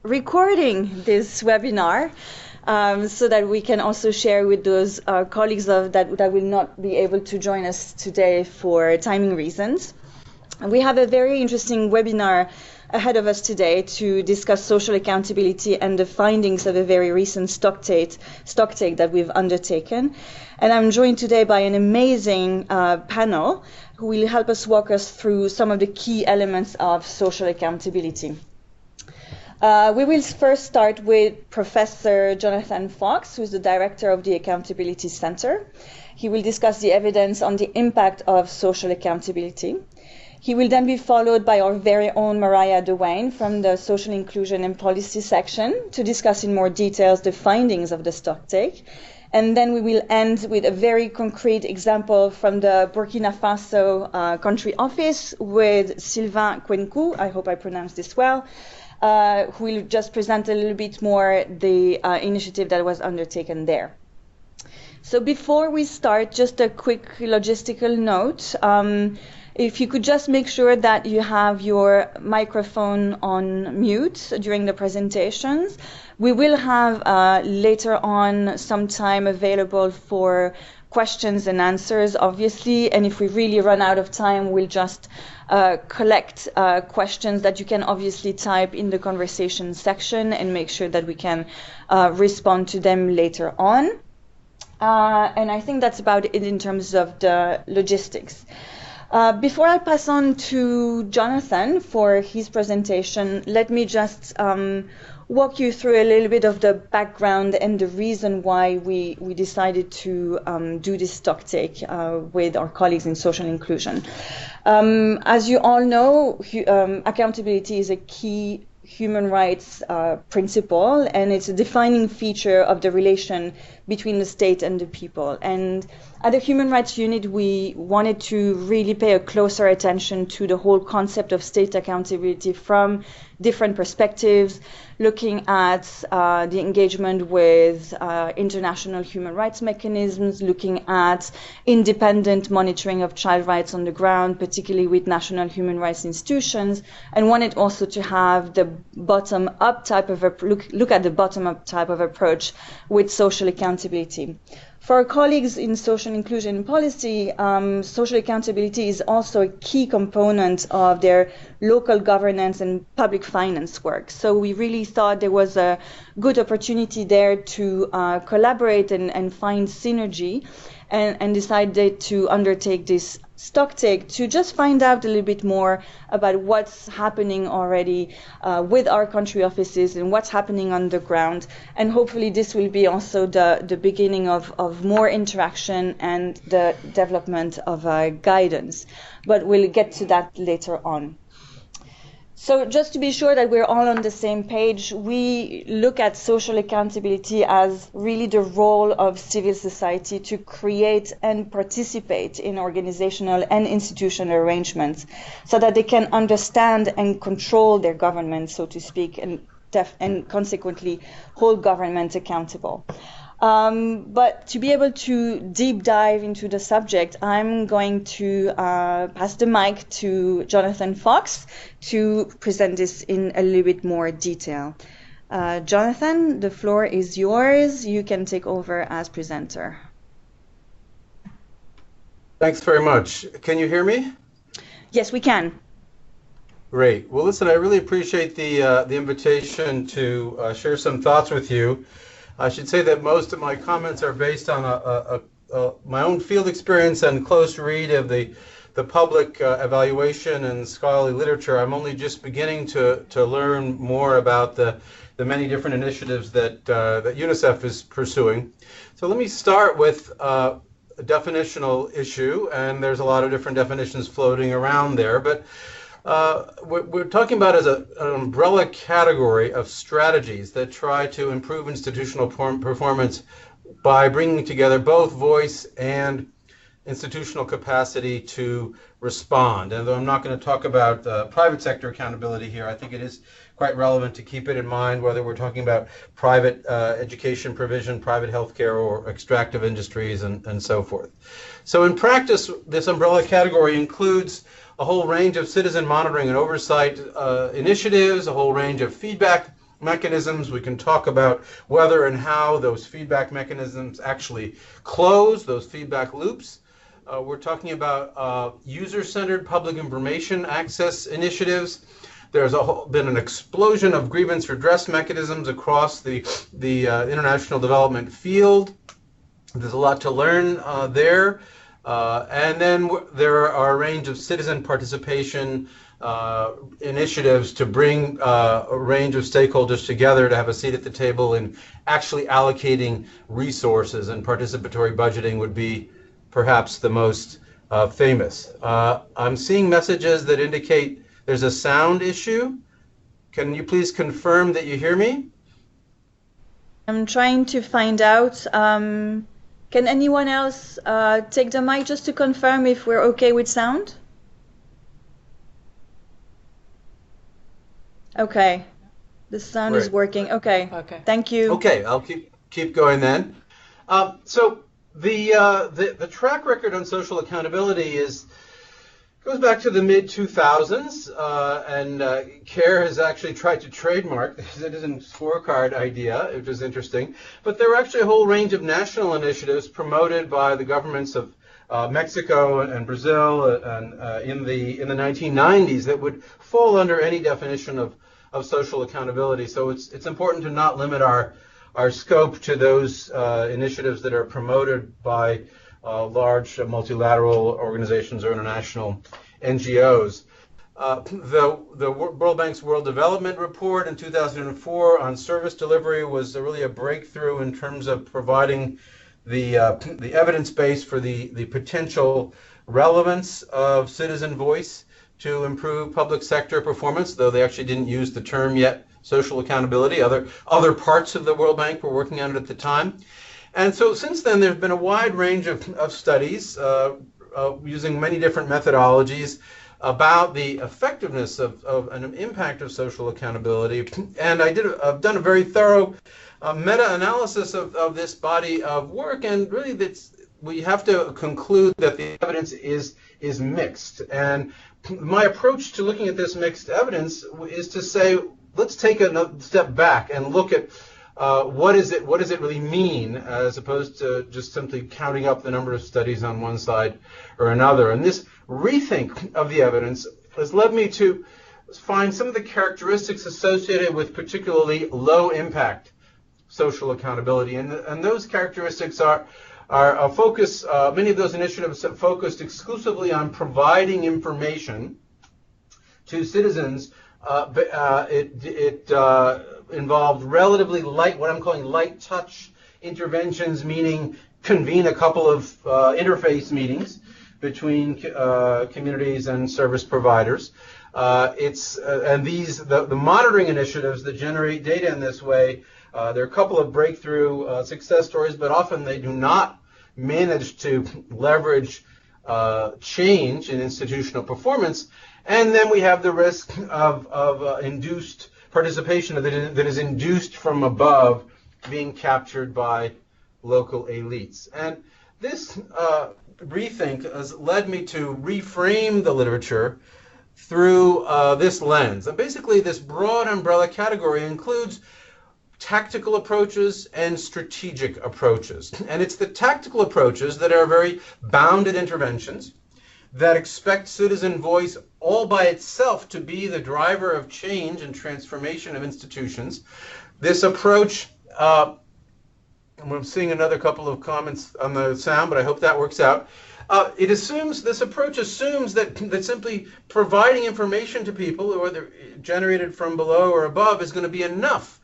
recording this webinar so that we can also share with those colleagues that will not be able to join us today for timing reasons. We have a very interesting webinar ahead of us today to discuss social accountability and the findings of a very recent stock take that we've undertaken. And I'm joined today by an amazing panel who will help us walk us through some of the key elements of social accountability. We will first start with Professor Jonathan Fox, who is the director of the Accountability Center. He will discuss the evidence on the impact of social accountability. He will then be followed by our very own Mariah DeWayne from the Social Inclusion and Policy section to discuss in more details the findings of the stocktake. And then we will end with a very concrete example from the Burkina Faso country office with Sylvain Kwenku, I hope I pronounced this well, who will just present a little bit more the initiative that was undertaken there. So before we start, just a quick logistical note. If you could just make sure that you have your microphone on mute during the presentations. We will have later on some time available for questions and answers, obviously, and if we really run out of time, we'll just collect questions that you can obviously type in the conversation section and make sure that we can respond to them later on. And I think that's about it in terms of the logistics. Before I pass on to Jonathan for his presentation, let me just walk you through a little bit of the background and the reason why we decided to do this stocktake with our colleagues in social inclusion. As you all know, accountability is a key human rights principle, and it's a defining feature of the relation between the state and the people. And at the Human Rights Unit, we wanted to really pay a closer attention to the whole concept of state accountability from different perspectives, looking at the engagement with international human rights mechanisms, looking at independent monitoring of child rights on the ground, particularly with national human rights institutions, and wanted also to have the bottom-up type of look at the bottom-up type of approach with social accountability. For our colleagues in social inclusion and policy, social accountability is also a key component of their local governance and public finance work. So we really thought there was a good opportunity there to collaborate and find synergy, and decided to undertake this stocktake to just find out a little bit more about what's happening already with our country offices and what's happening on the ground. And hopefully this will be also the beginning of more interaction and the development of guidance. But we'll get to that later on. So just to be sure that we're all on the same page, we look at social accountability as really the role of civil society to create and participate in organizational and institutional arrangements so that they can understand and control their government, so to speak, and consequently hold government accountable. But to be able to deep dive into the subject, I'm going to pass the mic to Jonathan Fox to present this in a little bit more detail. Jonathan, the floor is yours. You can take over as presenter. Thanks very much. Can you hear me? Yes, we can. Great. Well, listen, I really appreciate the invitation to share some thoughts with you. I should say that most of my comments are based on my own field experience and close read of the public evaluation and scholarly literature. I'm only just beginning to learn more about the many different initiatives that UNICEF is pursuing. So let me start with a definitional issue, and there's a lot of different definitions floating around there, but what we're talking about is an umbrella category of strategies that try to improve institutional performance by bringing together both voice and institutional capacity to respond. And though I'm not going to talk about private sector accountability here, I think it is quite relevant to keep it in mind whether we're talking about private education provision, private healthcare, or extractive industries, and so forth. So in practice, this umbrella category includes a whole range of citizen monitoring and oversight initiatives, a whole range of feedback mechanisms. We can talk about whether and how those feedback mechanisms actually close, those feedback loops. We're talking about user-centered public information access initiatives. There's been an explosion of grievance redress mechanisms across the international development field. There's a lot to learn there. And then there are a range of citizen participation initiatives to bring a range of stakeholders together to have a seat at the table in actually allocating resources, and participatory budgeting would be perhaps the most famous. I'm seeing messages that indicate there's a sound issue. Can you please confirm that you hear me? I'm trying to find out. Can anyone else take the mic just to confirm if we're okay with sound? Okay, the sound is working. Okay. Okay. Thank you. Okay, I'll keep going then. So the track record on social accountability goes back to the mid-2000s, and CARE has actually tried to trademark the citizen scorecard idea, which is interesting. But there were actually a whole range of national initiatives promoted by the governments of Mexico and Brazil and in the 1990s that would fall under any definition of social accountability. So it's important to not limit our scope to those initiatives that are promoted by large multilateral organizations or international NGOs. The World Bank's World Development Report in 2004 on service delivery was really a breakthrough in terms of providing the evidence base for the potential relevance of citizen voice to improve public sector performance, though they actually didn't use the term yet, social accountability. Other parts of the World Bank were working on it at the time. And so since then, there's been a wide range of studies using many different methodologies about the effectiveness of an impact of social accountability. And I've done a very thorough meta-analysis of this body of work, and really we have to conclude that the evidence is mixed. And my approach to looking at this mixed evidence is to say, let's take another step back and look at what does it really mean, as opposed to just simply counting up the number of studies on one side or another. And this rethink of the evidence has led me to find some of the characteristics associated with particularly low impact social accountability. And those characteristics are a focus, many of those initiatives have focused exclusively on providing information to citizens. It involved relatively light, what I'm calling light touch interventions, meaning convene a couple of interface meetings between communities and service providers. The monitoring initiatives that generate data in this way, there are a couple of breakthrough success stories, but often they do not manage to leverage change in institutional performance. And then we have the risk of induced participation that is induced from above being captured by local elites. And this rethink has led me to reframe the literature through this lens. And basically this broad umbrella category includes tactical approaches and strategic approaches. And it's the tactical approaches that are very bounded interventions that expect citizen voice all by itself to be the driver of change and transformation of institutions. This approach, I'm seeing another couple of comments on the sound, but I hope that works out. This approach assumes that simply providing information to people, whether generated from below or above, is going to be enough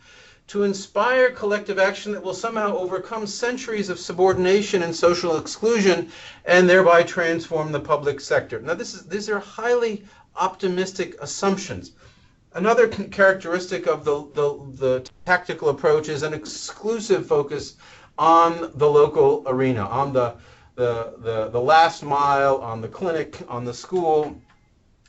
to inspire collective action that will somehow overcome centuries of subordination and social exclusion and thereby transform the public sector. Now, these are highly optimistic assumptions. Another characteristic of the tactical approach is an exclusive focus on the local arena, on the last mile, on the clinic, on the school.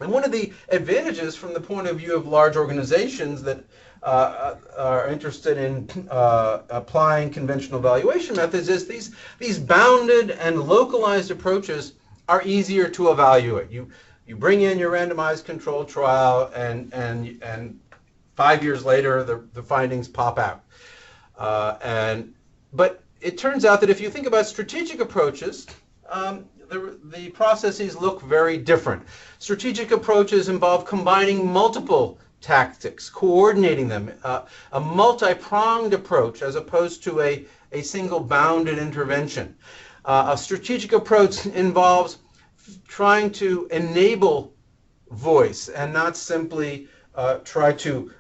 And one of the advantages from the point of view of large organizations that are interested in applying conventional evaluation methods is these bounded and localized approaches are easier to evaluate. You bring in your randomized controlled trial and 5 years later, the findings pop out. But it turns out that if you think about strategic approaches, the processes look very different. Strategic approaches involve combining multiple tactics, coordinating them, a multi-pronged approach as opposed to a single bounded intervention. A strategic approach involves trying to enable voice and not simply try to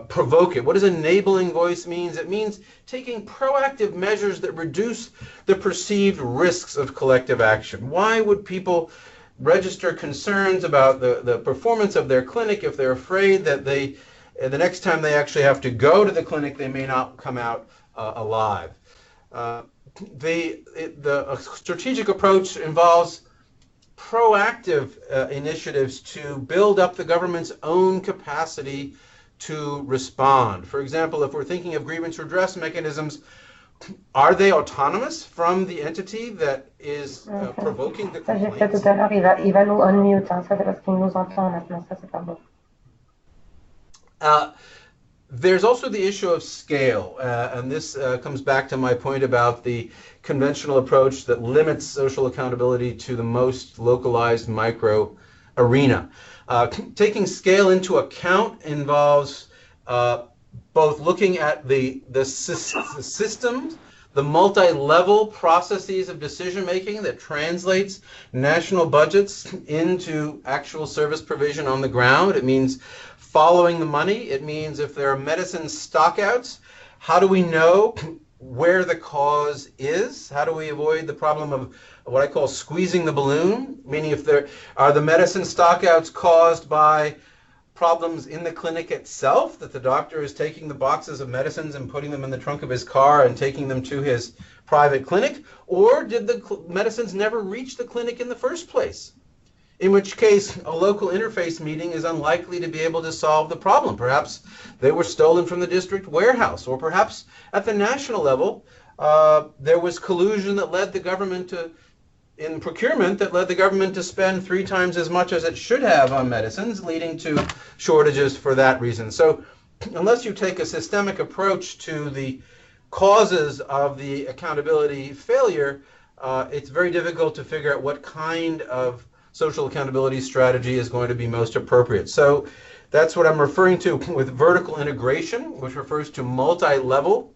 provoke it. What does enabling voice mean? It means taking proactive measures that reduce the perceived risks of collective action. Why would people register concerns about the performance of their clinic if they're afraid that the next time they actually have to go to the clinic, they may not come out alive? The strategic approach involves proactive initiatives to build up the government's own capacity to respond. For example, if we're thinking of grievance redress mechanisms, are they autonomous from the entity that is provoking the Ça, j'ai fait complaints? tout à l'heure, il va nous unmute, hein. Ça, c'est parce qu'il nous entend maintenant, ça, c'est pas bon. There's also the issue of scale, and this comes back to my point about the conventional approach that limits social accountability to the most localized micro arena. Taking scale into account involves both looking at the systems, the multi-level processes of decision-making that translates national budgets into actual service provision on the ground. It means following the money. It means if there are medicine stockouts, how do we know where the cause is? How do we avoid the problem of what I call squeezing the balloon? Meaning, if there are the medicine stockouts caused by problems in the clinic itself, that the doctor is taking the boxes of medicines and putting them in the trunk of his car and taking them to his private clinic, or did the medicines never reach the clinic in the first place? In which case, a local interface meeting is unlikely to be able to solve the problem. Perhaps they were stolen from the district warehouse, or perhaps at the national level, there was collusion that led the government to, in procurement, that led the government to spend 3 times as much as it should have on medicines, leading to shortages for that reason. So unless you take a systemic approach to the causes of the accountability failure, it's very difficult to figure out what kind of social accountability strategy is going to be most appropriate. So that's what I'm referring to with vertical integration, which refers to multi-level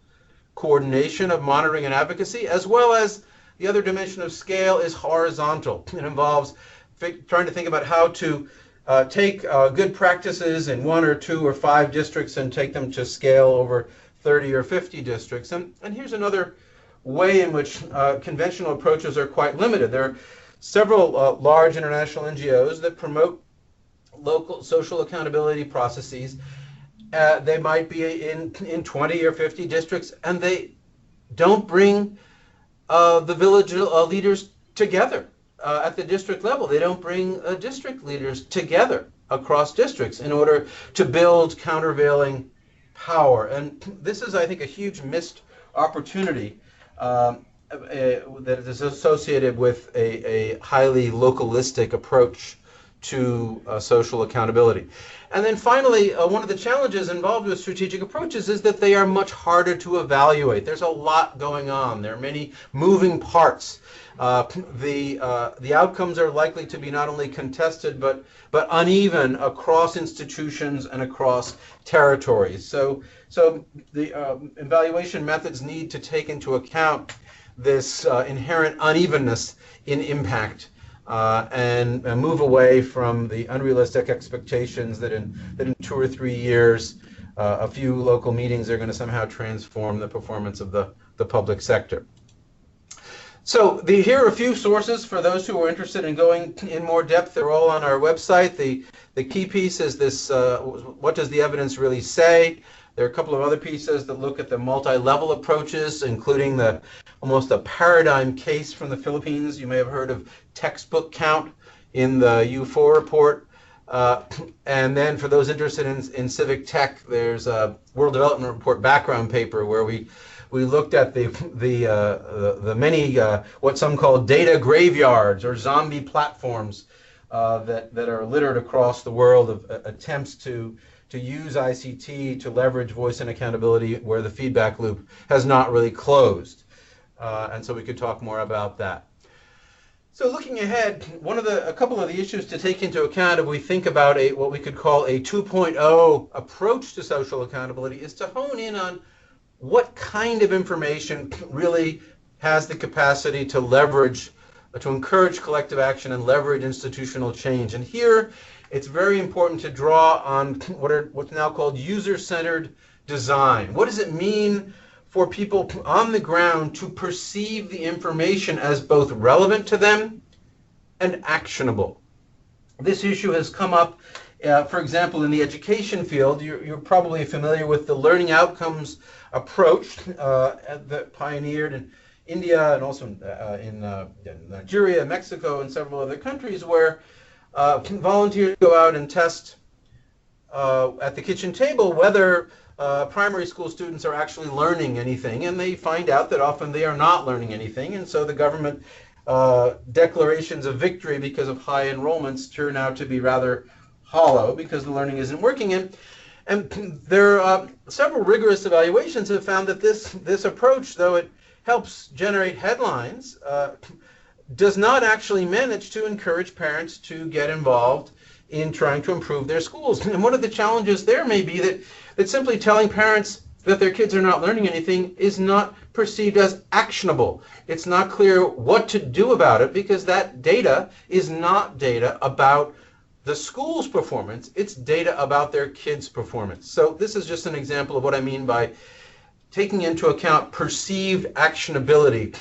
coordination of monitoring and advocacy, as well as the other dimension of scale is horizontal. It involves trying to think about how to take good practices in 1 or 2 or 5 districts and take them to scale over 30 or 50 districts. And here's another way in which conventional approaches are quite limited. There are several large international NGOs that promote local social accountability processes. They might be in 20 or 50 districts, and they don't bring the village leaders together at the district level. They don't bring district leaders together across districts in order to build countervailing power. And this is, I think, a huge missed opportunity that is associated with a highly localistic approach to social accountability. And then finally, one of the challenges involved with strategic approaches is that they are much harder to evaluate. There's a lot going on. There are many moving parts. The outcomes are likely to be not only contested but uneven across institutions and across territories. So the evaluation methods need to take into account this inherent unevenness in impact and move away from the unrealistic expectations that in 2 or 3 years a few local meetings are going to somehow transform the performance of the public sector. So here are a few sources for those who are interested in going in more depth. They're all on our website. The key piece is this, what does the evidence really say? There are a couple of other pieces that look at the multi-level approaches, including almost a paradigm case from the Philippines. You may have heard of textbook count in the U4 report. And then for those interested in civic tech, there's a World Development Report background paper where we looked at the many what some call data graveyards or zombie platforms that are littered across the world of attempts to use ICT to leverage voice and accountability where the feedback loop has not really closed. And so we could talk more about that. So looking ahead, a couple of the issues to take into account if we think about what we could call a 2.0 approach to social accountability is to hone in on what kind of information really has the capacity to leverage, to encourage collective action and leverage institutional change. And here, it's very important to draw on what's now called user-centered design. What does it mean for people on the ground to perceive the information as both relevant to them and actionable? This issue has come up, for example, in the education field. You're probably familiar with the learning outcomes approach that pioneered in India and also in Nigeria, Mexico, and several other countries, where volunteers go out and test at the kitchen table whether primary school students are actually learning anything, and they find out that often they are not learning anything, and so the government declarations of victory because of high enrollments turn out to be rather hollow because the learning isn't working. And there are several rigorous evaluations have found that this approach, though it helps generate headlines, does not actually manage to encourage parents to get involved in trying to improve their schools. And one of the challenges there may be that simply telling parents that their kids are not learning anything is not perceived as actionable. It's not clear what to do about it because that data is not data about the school's performance, it's data about their kids' performance. So this is just an example of what I mean by taking into account perceived actionability,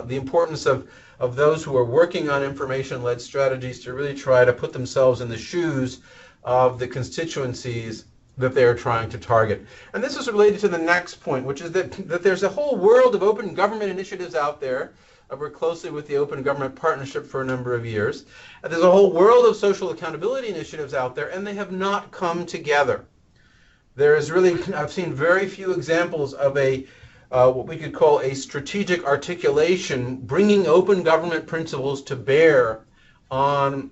the importance of those who are working on information-led strategies to really try to put themselves in the shoes of the constituencies that they are trying to target. And this is related to the next point, which is that there's a whole world of open government initiatives out there. I've worked closely with the Open Government Partnership for a number of years. And there's a whole world of social accountability initiatives out there, and they have not come together. There is really, I've seen very few examples of what we could call a strategic articulation, bringing open government principles to bear on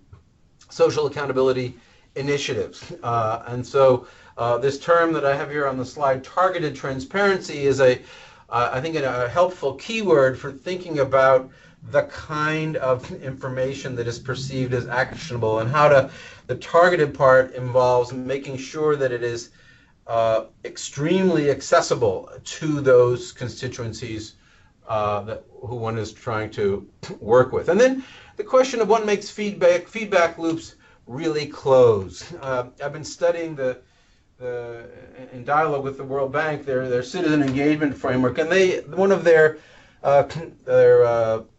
social accountability initiatives. And so this term that I have here on the slide, targeted transparency, is I think a helpful keyword for thinking about the kind of information that is perceived as actionable, and the targeted part involves making sure that it is extremely accessible to those constituencies who one is trying to work with. And then the question of what makes feedback loops really close. I've been studying in dialogue with the World Bank, their citizen engagement framework, and one of their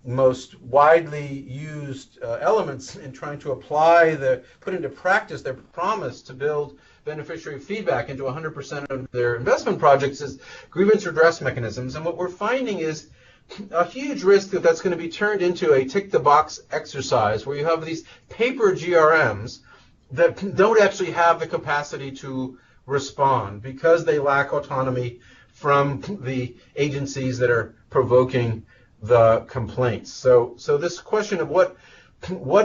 most widely used elements in trying to put into practice their promise to build beneficiary feedback into 100% of their investment projects is grievance redress mechanisms. And what we're finding is a huge risk that's going to be turned into a tick-the-box exercise where you have these paper GRMs that don't actually have the capacity to respond because they lack autonomy from the agencies that are provoking the complaints. So this question of what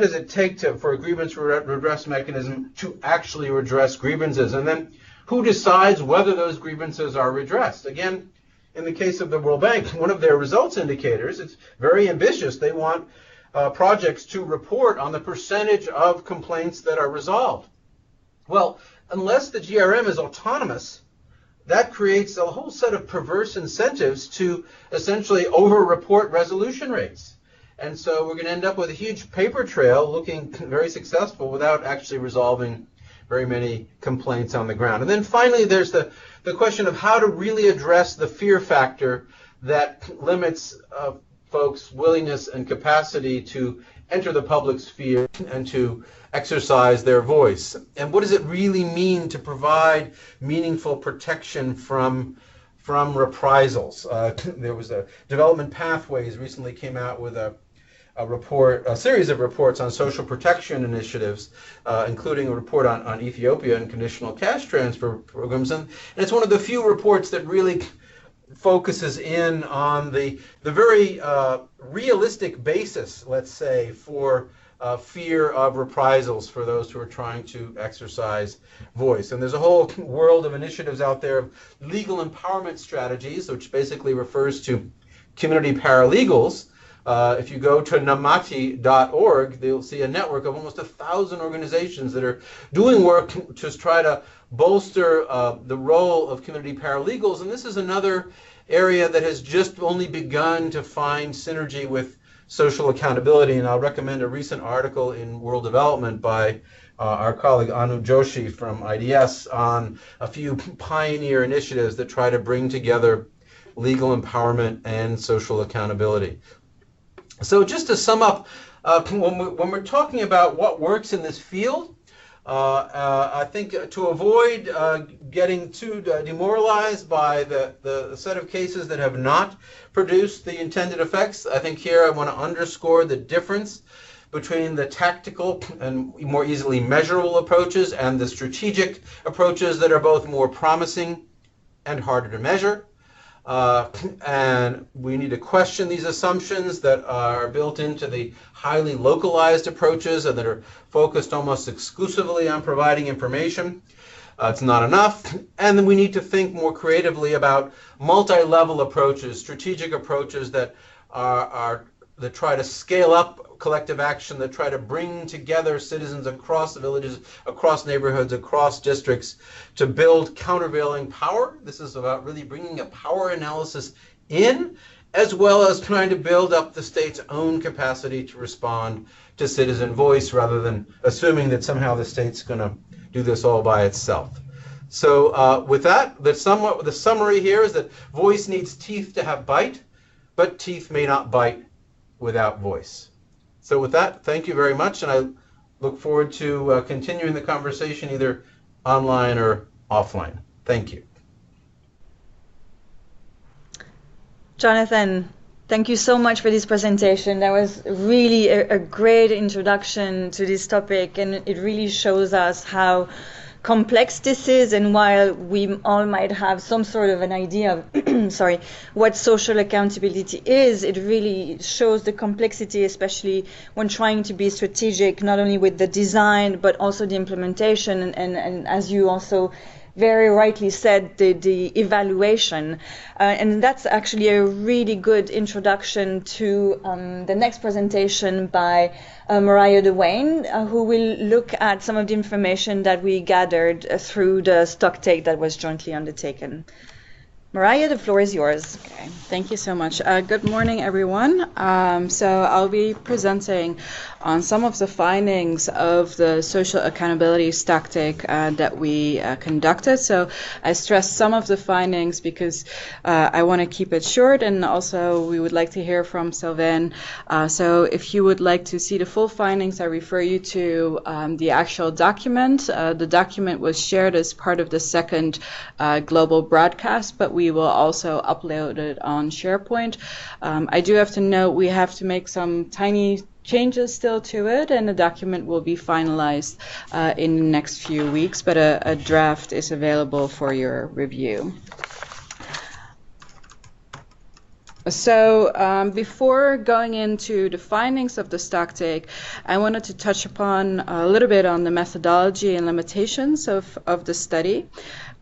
does it take for a grievance redress mechanism to actually redress grievances, and then who decides whether those grievances are redressed? Again, in the case of the World Bank, one of their results indicators, it's very ambitious. They want projects to report on the percentage of complaints that are resolved. Well, unless the GRM is autonomous, that creates a whole set of perverse incentives to essentially over-report resolution rates. And so we're going to end up with a huge paper trail looking very successful without actually resolving very many complaints on the ground. And then finally, there's the question of how to really address the fear factor that limits folks' willingness and capacity to enter the public sphere and to exercise their voice. And what does it really mean to provide meaningful protection from reprisals? There was a Development Pathways recently came out with a series of reports on social protection initiatives, including a report on Ethiopia and conditional cash transfer programs. And it's one of the few reports that really focuses in on the very realistic basis, let's say, for fear of reprisals for those who are trying to exercise voice. And there's a whole world of initiatives out there of legal empowerment strategies, which basically refers to community paralegals. If you go to namati.org, you'll see a network of almost 1,000 organizations that are doing work to try to bolster the role of community paralegals. And this is another area that has just only begun to find synergy with social accountability. And I'll recommend a recent article in World Development by our colleague Anu Joshi from IDS on a few pioneer initiatives that try to bring together legal empowerment and social accountability. So just to sum up, when we're talking about what works in this field, I think to avoid getting too demoralized by the set of cases that have not produced the intended effects, I think here I want to underscore the difference between the tactical and more easily measurable approaches and the strategic approaches that are both more promising and harder to measure. And we need to question these assumptions that are built into the highly localized approaches and that are focused almost exclusively on providing information. It's not enough. And then we need to think more creatively about multi-level approaches, strategic approaches that that try to scale up collective action, that try to bring together citizens across the villages, across neighborhoods, across districts to build countervailing power. This is about really bringing a power analysis in, as well as trying to build up the state's own capacity to respond to citizen voice rather than assuming that somehow the state's going to do this all by itself. So with that, the summary here is that voice needs teeth to have bite, but teeth may not bite without voice. So with that, thank you very much, and I look forward to continuing the conversation either online or offline. Thank you. Jonathan, thank you so much for this presentation. That was really a great introduction to this topic, and it really shows us how complex this is, and while we all might have some sort of an idea of sorry, what social accountability is, it really shows the complexity, especially when trying to be strategic, not only with the design, but also the implementation, and as you also very rightly said, the evaluation. And that's actually a really good introduction to the next presentation by Mariah DeWayne, who will look at some of the information that we gathered through the stock take that was jointly undertaken. Mariah, the floor is yours. Okay, thank you so much. Good morning, everyone. So I'll be presenting on some of the findings of the social accountability stock take that we conducted. So I stressed some of the findings because I want to keep it short, and also we would like to hear from Sylvain. So if you would like to see the full findings, I refer you to the actual document. The document was shared as part of the second global broadcast, but we will also upload it on SharePoint. I do have to note we have to make some tiny changes still to it, and the document will be finalized in the next few weeks, but a draft is available for your review. So before going into the findings of the stock take, I wanted to touch upon a little bit on the methodology and limitations of the study.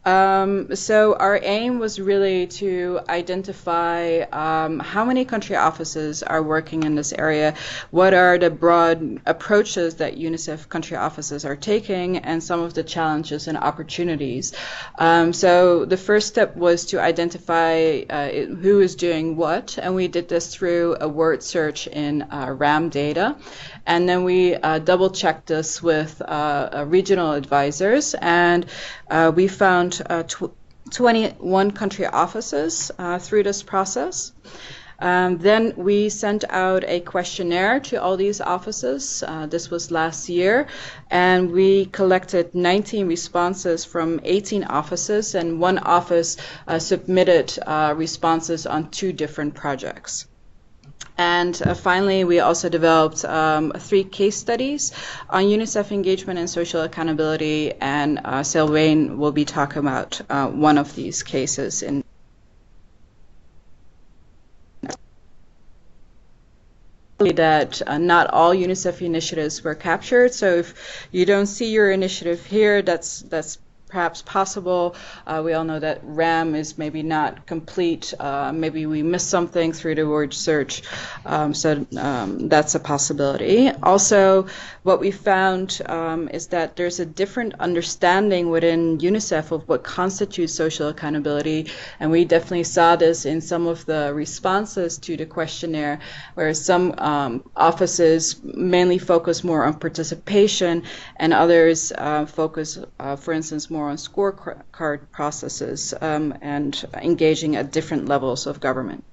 So our aim was really to identify how many country offices are working in this area, what are the broad approaches that UNICEF country offices are taking, and some of the challenges and opportunities. So the first step was to identify who is doing what, and we did this through a word search in RAM data. And then we double-checked this with regional advisors, and we found 21 country offices through this process. Then we sent out a questionnaire to all these offices. This was last year, and we collected 19 responses from 18 offices, and one office submitted responses on 2 different projects. And finally, we also developed 3 case studies on UNICEF engagement and social accountability, and Sylvain will be talking about one of these cases in. that not all UNICEF initiatives were captured. So if you don't see your initiative here, that's perhaps possible. We all know that RAM is maybe not complete. Maybe we missed something through the word search. That's a possibility. Also, what we found is that there's a different understanding within UNICEF of what constitutes social accountability, and we definitely saw this in some of the responses to the questionnaire, where some offices mainly focus more on participation and others focus, for instance, more on scorecard processes and engaging at different levels of government.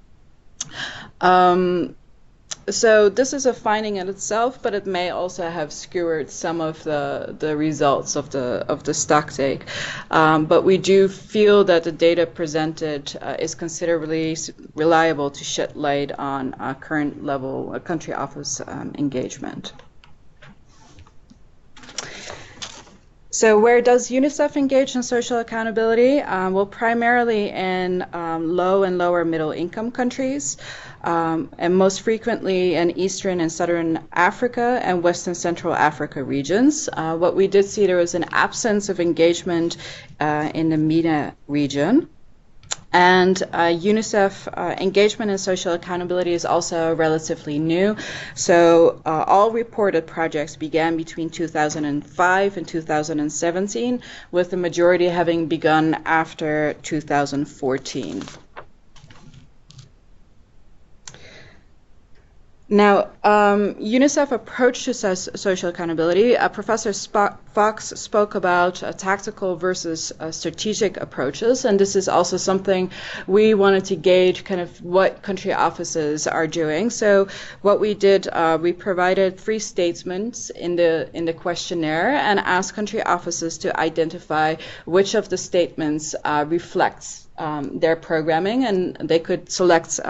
So this is a finding in itself, but it may also have skewered some of the results of the stocktake. But we do feel that the data presented is considerably reliable to shed light on current level country office engagement. So where does UNICEF engage in social accountability? Well, primarily in low and lower middle income countries, and most frequently in Eastern and Southern Africa and West and Central Africa regions. What we did see, there was an absence of engagement in the MENA region. And UNICEF engagement in social accountability is also relatively new. So all reported projects began between 2005 and 2017, with the majority having begun after 2014. Now, UNICEF approach to social accountability, Professor Fox spoke about tactical versus strategic approaches, and this is also something we wanted to gauge kind of what country offices are doing. So what we did, we provided 3 statements in the questionnaire and asked country offices to identify which of the statements reflects their programming, and they could select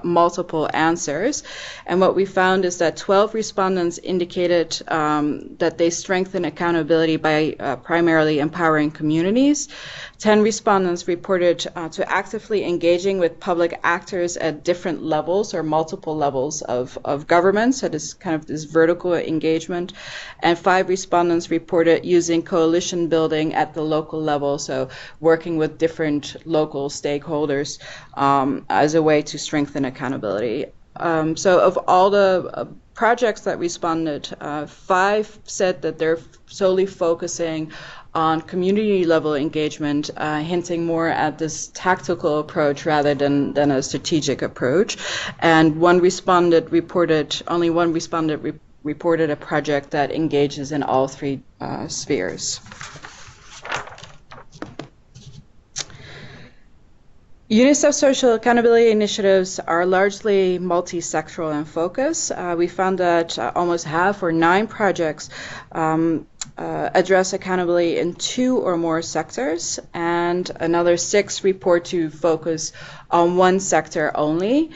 multiple answers. And what we found is that 12 respondents indicated that they strengthen accountability by primarily empowering communities. 10 respondents reported to actively engaging with public actors at different levels or multiple levels of government, so this kind of this vertical engagement. And 5 respondents reported using coalition building at the local level, so working with different local stakeholders as a way to strengthen accountability. So of all the projects that responded, 5 said that they're solely focusing on community level engagement, hinting more at this tactical approach rather than a strategic approach. And only one respondent reported a project that engages in all 3 spheres. UNICEF social accountability initiatives are largely multi-sectoral in focus. We found that almost half, or 9 projects, address accountability in 2 or more sectors, and another 6 report to focus on 1 sector only.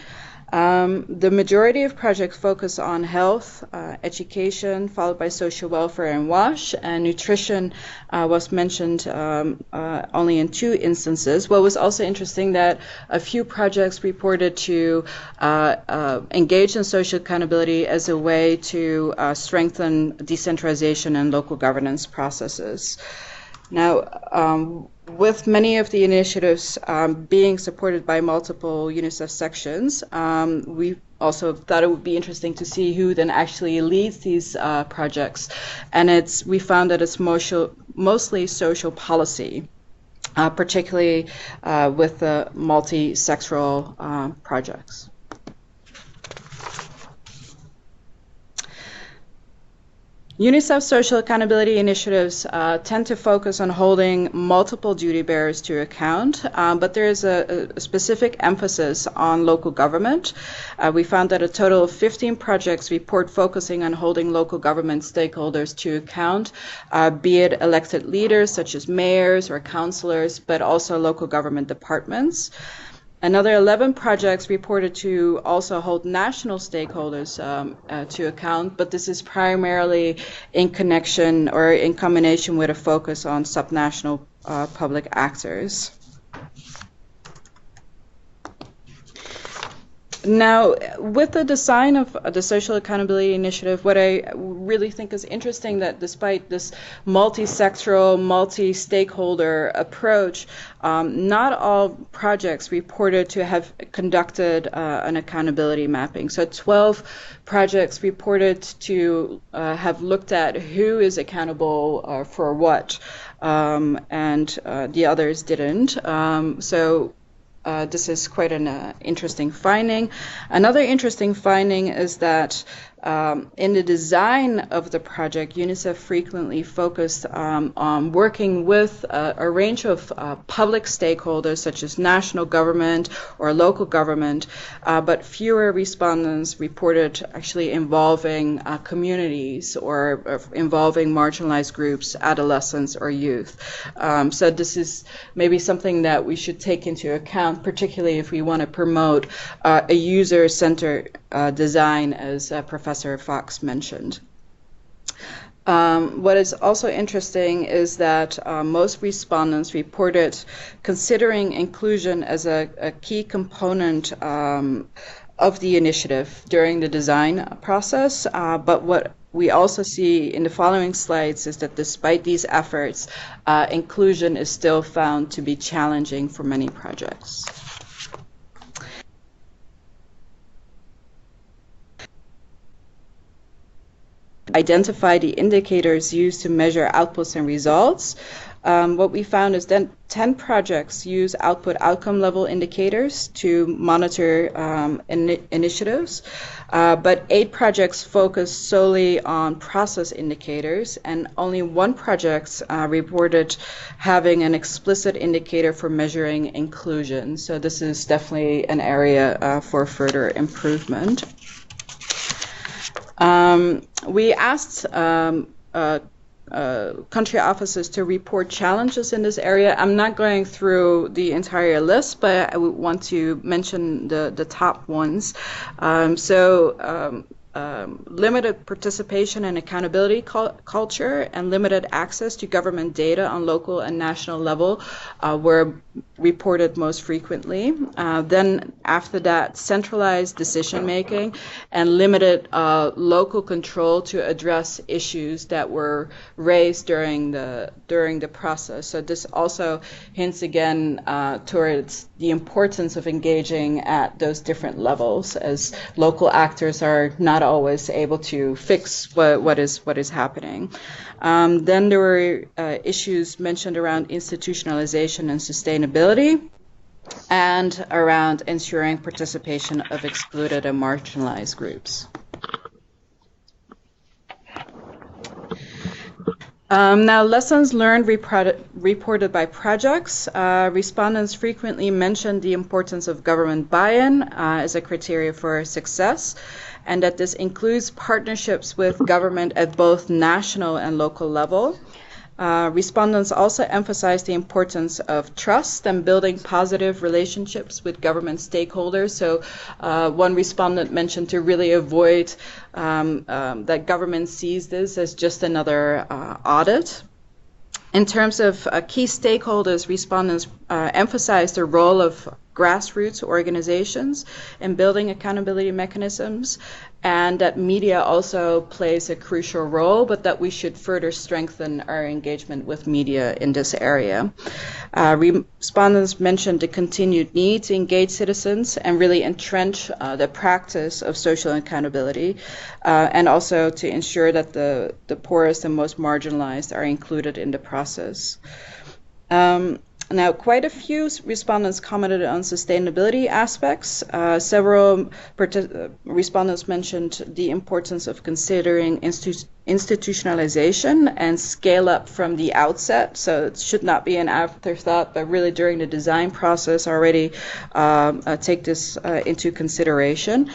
The majority of projects focus on health, education, followed by social welfare and WASH, and nutrition was mentioned only in 2 instances. What was also interesting that a few projects reported to engage in social accountability as a way to strengthen decentralization and local governance processes. Now, with many of the initiatives being supported by multiple UNICEF sections, we also thought it would be interesting to see who then actually leads these projects. And we found that it's mostly social policy, particularly with the multi-sectoral projects. UNICEF social accountability initiatives tend to focus on holding multiple duty bearers to account, but there is a specific emphasis on local government. We found that a total of 15 projects report focusing on holding local government stakeholders to account, be it elected leaders such as mayors or councillors, but also local government departments. Another 11 projects reported to also hold national stakeholders to account, but this is primarily in connection or in combination with a focus on subnational public actors. Now, with the design of the Social Accountability Initiative, what I really think is interesting that despite this multi-sectoral, multi-stakeholder approach, not all projects reported to have conducted an accountability mapping. So 12 projects reported to have looked at who is accountable for what, and the others didn't. This is quite an interesting finding. Another interesting finding is that in the design of the project, UNICEF frequently focused on working with a range of public stakeholders, such as national government or local government, but fewer respondents reported actually involving communities or involving marginalized groups, adolescents, or youth. So this is maybe something that we should take into account, particularly if we want to promote a user-centered design, as Professor Fox mentioned. What is also interesting is that most respondents reported considering inclusion as a key component of the initiative during the design process, but what we also see in the following slides is that despite these efforts, inclusion is still found to be challenging for many projects. Identify the indicators used to measure outputs and results. What we found is that 10 projects use outcome level indicators to monitor initiatives, but 8 projects focus solely on process indicators, and only 1 project reported having an explicit indicator for measuring inclusion. So this is definitely an area for further improvement. We asked country offices to report challenges in this area. I'm not going through the entire list, but I would want to mention the top ones. Limited participation and accountability culture and limited access to government data on local and national level were reported most frequently. Then after that, centralized decision making and limited local control to address issues that were raised during the process. So this also hints again towards the importance of engaging at those different levels, as local actors are not always able to fix what is happening. Then there were issues mentioned around institutionalization and sustainability, and around ensuring participation of excluded and marginalized groups. Now, lessons learned reported by projects. Respondents frequently mentioned the importance of government buy-in as a criteria for success, and that this includes partnerships with government at both national and local level. Respondents also emphasized the importance of trust and building positive relationships with government stakeholders. So one respondent mentioned to really avoid that government sees this as just another audit. In terms of key stakeholders, respondents emphasized the role of grassroots organizations in building accountability mechanisms, and that media also plays a crucial role, but that we should further strengthen our engagement with media in this area. Respondents mentioned the continued need to engage citizens and really entrench the practice of social accountability, and also to ensure that the poorest and most marginalized are included in the process. Now, quite a few respondents commented on sustainability aspects. Several respondents mentioned the importance of considering institutionalization and scale up from the outset. So it should not be an afterthought, but really during the design process already take this into consideration.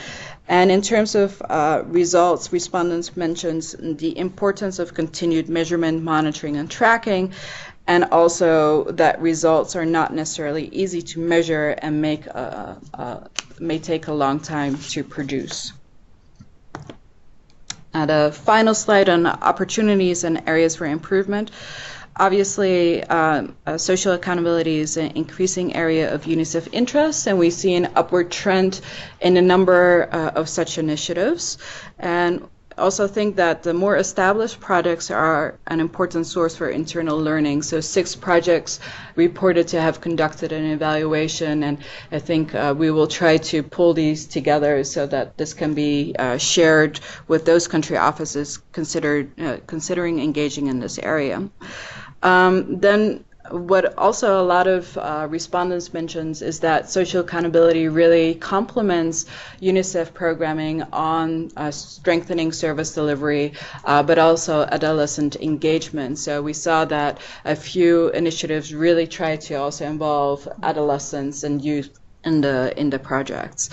And in terms of results, respondents mentioned the importance of continued measurement, monitoring, and tracking, and also that results are not necessarily easy to measure and may take a long time to produce. The final slide on opportunities and areas for improvement. obviously, social accountability is an increasing area of UNICEF interest, and we see an upward trend in a number of such initiatives. And also think that the more established projects are an important source for internal learning. So 6 projects reported to have conducted an evaluation, and I think we will try to pull these together so that this can be shared with those country offices considering engaging in this area. Then what also a lot of respondents mentions is that social accountability really complements UNICEF programming on strengthening service delivery, but also adolescent engagement. So we saw that a few initiatives really try to also involve adolescents and youth in the projects.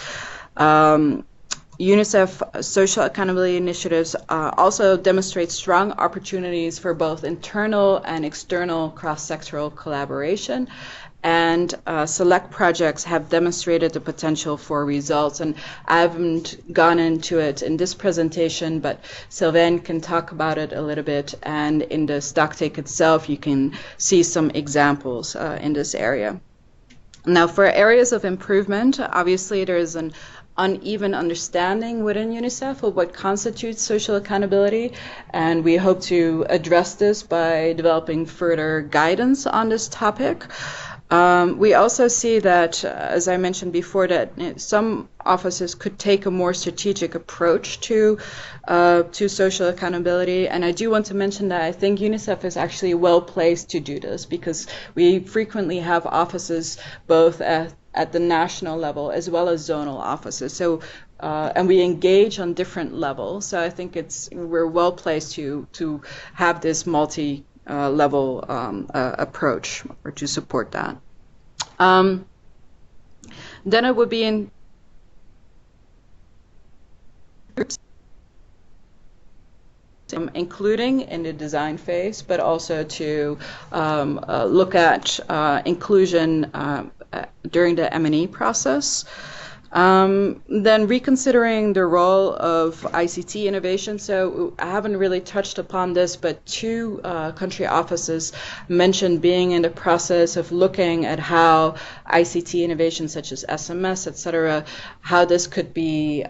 UNICEF social accountability initiatives also demonstrate strong opportunities for both internal and external cross-sectoral collaboration, and select projects have demonstrated the potential for results. And I haven't gone into it in this presentation, but Sylvain can talk about it a little bit, and in the stocktake itself you can see some examples in this area. Now, for areas of improvement, obviously there is an uneven understanding within UNICEF of what constitutes social accountability, and we hope to address this by developing further guidance on this topic. We also see that, as I mentioned before, that some offices could take a more strategic approach to social accountability, and I do want to mention that I think UNICEF is actually well placed to do this, because we frequently have offices both at the national level as well as zonal offices. So, and we engage on different levels. So I think we're well placed to have this multi-level approach, or to support that. Then it would be in including in the design phase, but also to look at inclusion during the M&E process. Then reconsidering the role of ICT innovation. So I haven't really touched upon this, but 2 country offices mentioned being in the process of looking at how ICT innovation such as SMS, etc., how this could be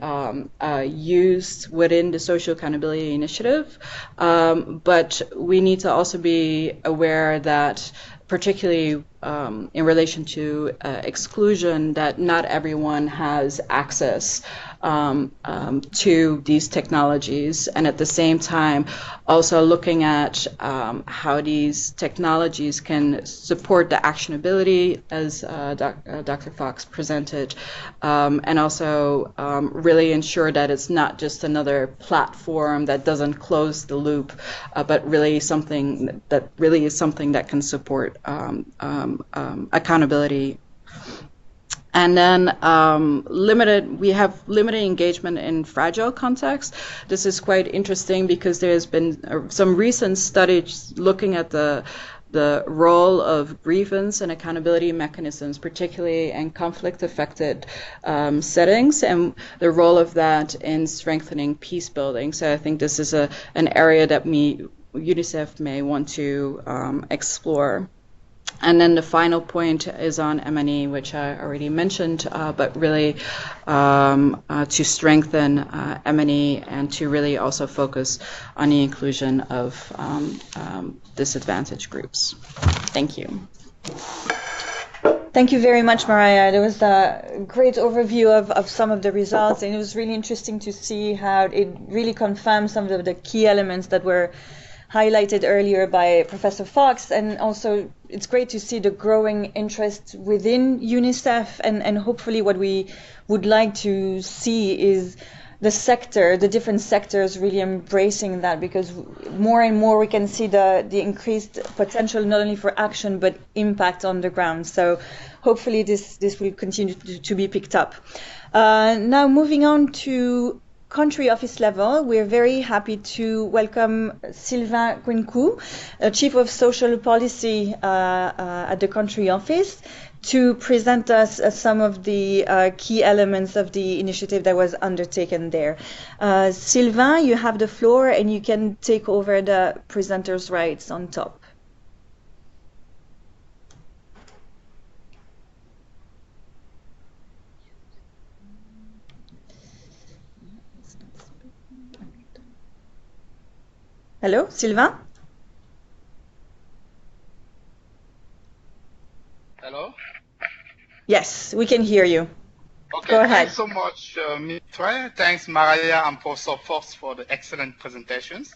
used within the social accountability initiative. But we need to also be aware that, particularly in relation to exclusion, that not everyone has access to these technologies, and at the same time also looking at how these technologies can support the actionability, as Dr. Fox presented, and also really ensure that it's not just another platform that doesn't close the loop, but really something that can support accountability. And then we have limited engagement in fragile contexts. This is quite interesting because there's been some recent studies looking at the role of grievance and accountability mechanisms, particularly in conflict-affected settings, and the role of that in strengthening peace building. So I think this is an area that UNICEF may want to explore. And then the final point is on M&E, which I already mentioned, but really to strengthen M&E and to really also focus on the inclusion of disadvantaged groups. Thank you. Thank you very much, Mariah. There was a great overview of some of the results, and it was really interesting to see how it really confirmed some of the key elements that were highlighted earlier by Professor Fox, and also it's great to see the growing interest within UNICEF, and hopefully what we would like to see is the different sectors really embracing that, because more and more we can see the increased potential not only for action but impact on the ground. So hopefully this will continue to be picked up. Now moving on to country office level, we're very happy to welcome Sylvain Quincou, Chief of Social Policy at the country office, to present us some of the key elements of the initiative that was undertaken there. Sylvain, you have the floor, and you can take over the presenter's rights on top. Hello, Sylvain? Hello? Yes, we can hear you. Okay, Go ahead. thanks so much, Mitra. Thanks, Maria and Professor Fox for the excellent presentations.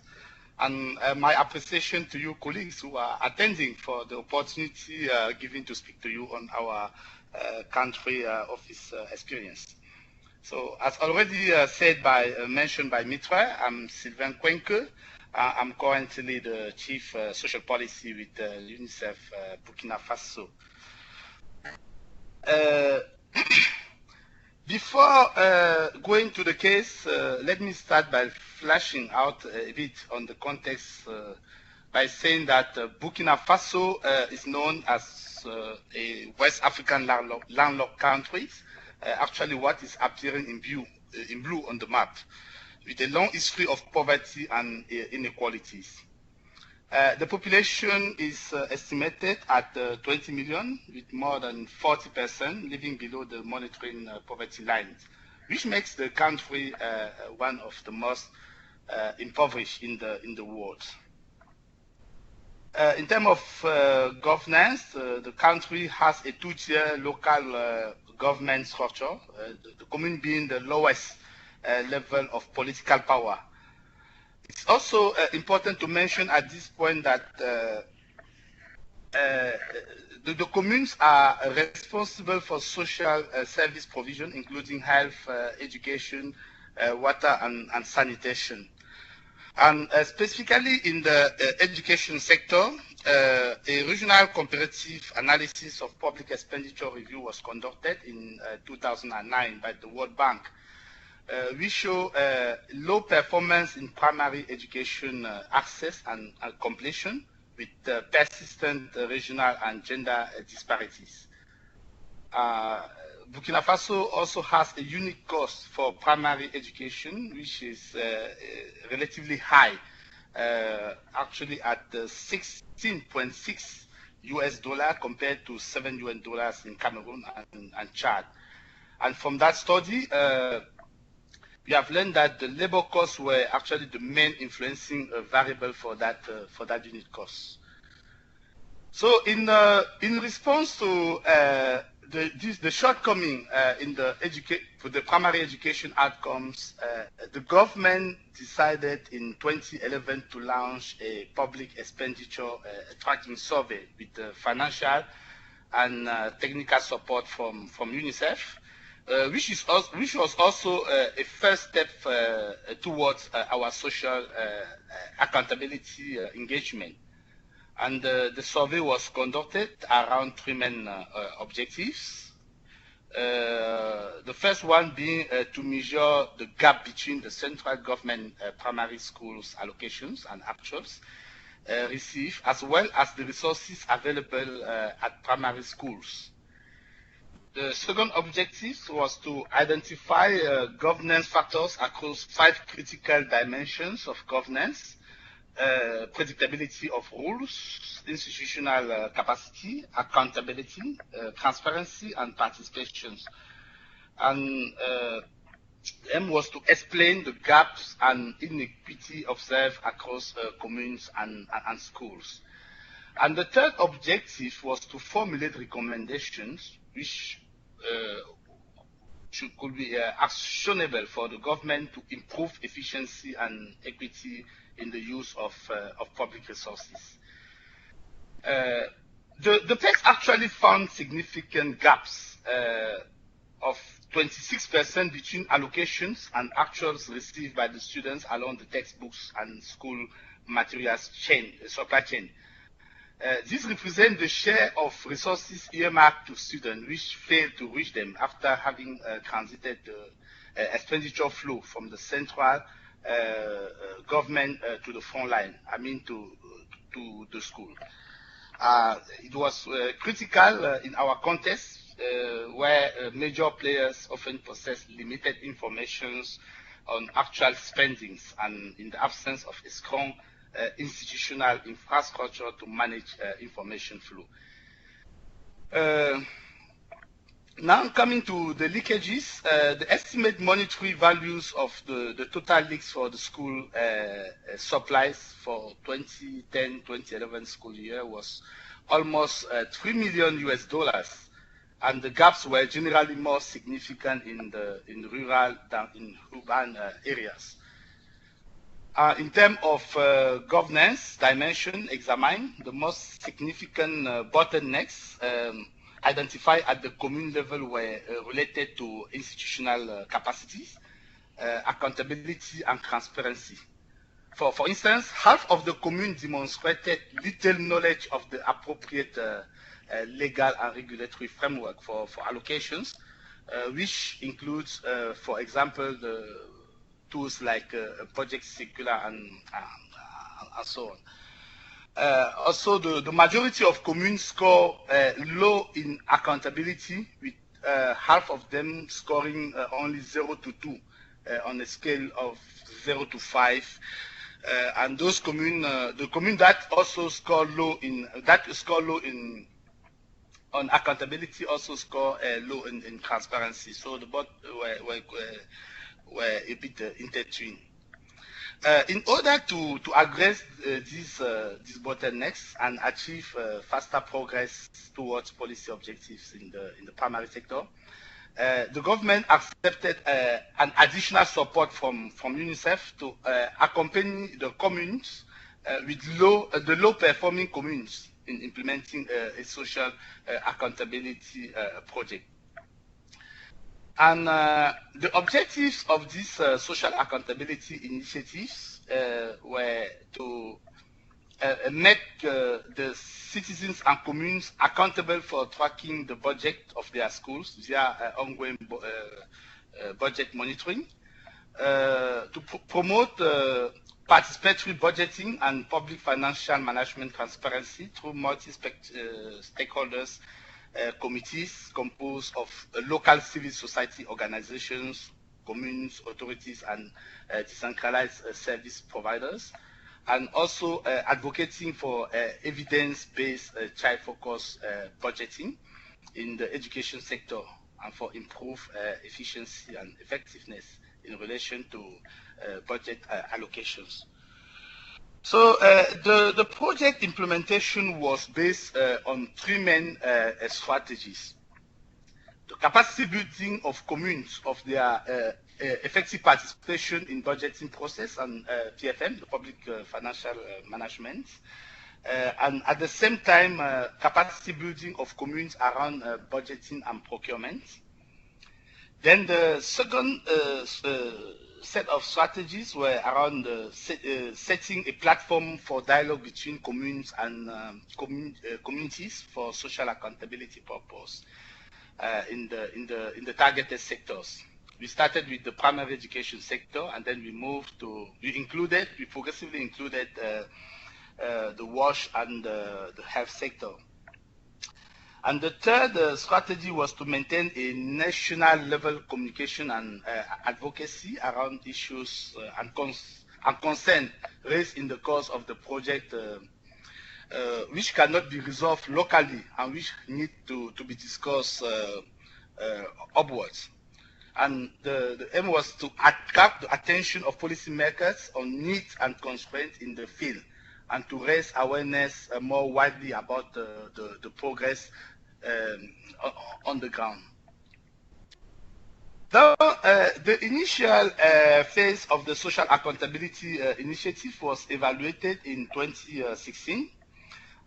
And my appreciation to you colleagues who are attending for the opportunity given to speak to you on our country office experience. So as already mentioned by Mitra, I'm Sylvain Kwenke. I'm currently the Chief Social Policy with UNICEF Burkina Faso. Before going to the case, let me start by flashing out a bit on the context by saying that Burkina Faso is known as a West African landlocked country, actually what is appearing in blue on the map, with a long history of poverty and inequalities. The population is estimated at 20 million, with more than 40% living below the monitoring poverty line, which makes the country one of the most impoverished in the world. In terms of governance, the country has a two-tier local government structure, the commune being the lowest level of political power. It's also important to mention at this point that the communes are responsible for social service provision, including health, education, water, and sanitation. And specifically in the education sector, a regional comparative analysis of public expenditure review was conducted in 2009 by the World Bank. We show low performance in primary education access and completion, with persistent regional and gender disparities. Burkina Faso also has a unique cost for primary education, which is relatively high, actually at $16.6 compared to $7 in Cameroon and Chad. And from that study, we have learned that the labor costs were actually the main influencing variable for that unit cost. So in response to the shortcoming for the primary education outcomes, the government decided in 2011 to launch a public expenditure tracking survey with financial and technical support from UNICEF. Which was also a first step towards our social accountability engagement. And the survey was conducted around three main objectives. The first one being to measure the gap between the central government primary schools allocations and actuals received, as well as the resources available at primary schools. The second objective was to identify governance factors across 5 critical dimensions of governance: predictability of rules, institutional capacity, accountability, transparency, and participation. And aim was to explain the gaps and inequity observed across communes and schools. And the third objective was to formulate recommendations which could be actionable for the government to improve efficiency and equity in the use of public resources. The text actually found significant gaps of 26% between allocations and actuals received by the students along the textbooks and school materials supply chain. This represents the share of resources earmarked to students which fail to reach them after having transited the expenditure flow from the central government to the front line, I mean to the school. It was critical in our context where major players often possess limited information on actual spendings, and in the absence of a strong institutional infrastructure to manage information flow. Now coming to the leakages, the estimated monetary values of the total leaks for the school supplies for 2010-2011 school year was almost $3 million US, and the gaps were generally more significant in rural than in urban areas. In terms of governance dimension examined, the most significant bottlenecks identified at the commune level were related to institutional capacities, accountability, and transparency. For instance, half of the commune demonstrated little knowledge of the appropriate legal and regulatory framework for allocations, which includes, for example, the tools like project circular and so on. Also, the majority of communes score low in accountability, with half of them scoring only 0 to 2 on a scale of 0 to 5. And those the commune that also score low on accountability also score low in transparency. So the both were a bit intertwined. In order to address these bottlenecks and achieve faster progress towards policy objectives in the primary sector, the government accepted an additional support from UNICEF to accompany the communes with the low-performing communes in implementing a social accountability project. And the objectives of these social accountability initiatives were to make the citizens and communes accountable for tracking the budget of their schools via ongoing budget monitoring, to promote participatory budgeting and public financial management transparency through multi-stakeholders committees composed of local civil society organizations, communes, authorities, and decentralized service providers, and also advocating for evidence-based child-focused budgeting in the education sector and for improved efficiency and effectiveness in relation to budget allocations. So the project implementation was based on three main strategies. The capacity building of communes of their effective participation in budgeting process and PFM, the public financial management, and at the same time capacity building of communes around budgeting and procurement. Then the second set of strategies were around setting a platform for dialogue between communes and communities for social accountability purpose in the targeted sectors. We started with the primary education sector, and then we progressively included the WASH and the health sector. And the third strategy was to maintain a national level communication and advocacy around issues and concern raised in the course of the project, which cannot be resolved locally and which need to be discussed upwards. And the aim was to attract the attention of policymakers on needs and constraints in the field, and to raise awareness more widely about the progress on the ground. Now, the initial phase of the social accountability initiative was evaluated in 2016,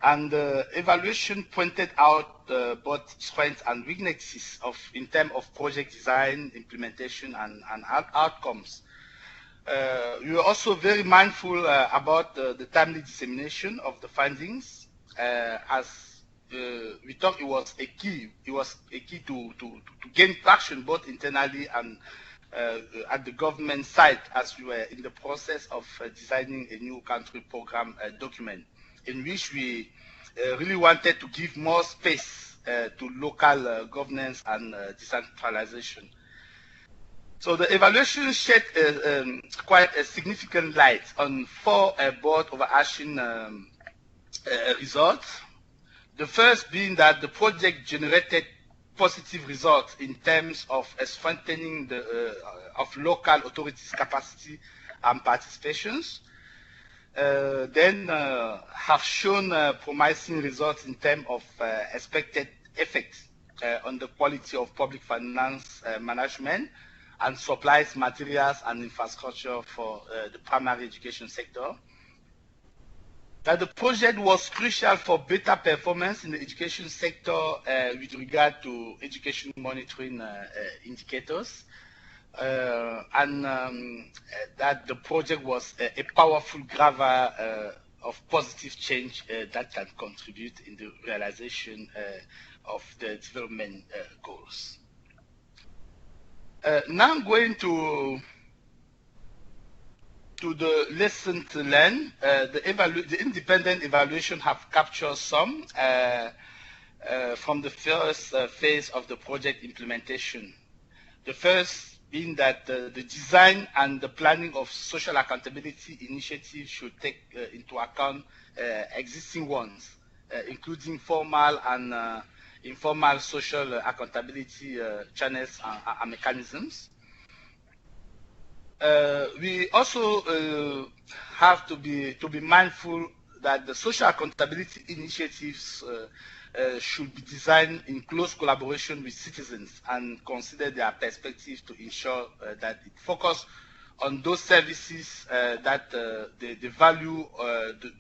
and the evaluation pointed out both strengths and weaknesses in terms of project design, implementation, and outcomes. We were also very mindful about the timely dissemination of the findings, as we thought it was a key to gain traction both internally and at the government side, as we were in the process of designing a new country program document, in which we really wanted to give more space to local governance and decentralization. So the evaluation shed quite a significant light on four broad overarching results. The first being that the project generated positive results in terms of strengthening of local authorities' capacity and participations. Then have shown promising results in terms of expected effects on the quality of public finance management and supplies, materials, and infrastructure for the primary education sector. That the project was crucial for better performance in the education sector with regard to education monitoring indicators, and that the project was a powerful driver of positive change that can contribute in the realization of the development goals. Now I'm going to the lessons learned. The independent evaluation have captured some from the first phase of the project implementation. The first being that the design and the planning of social accountability initiatives should take into account existing ones, including formal and informal social accountability channels and mechanisms. We also have to be mindful that the social accountability initiatives should be designed in close collaboration with citizens and consider their perspective to ensure that it focuses on those services that they value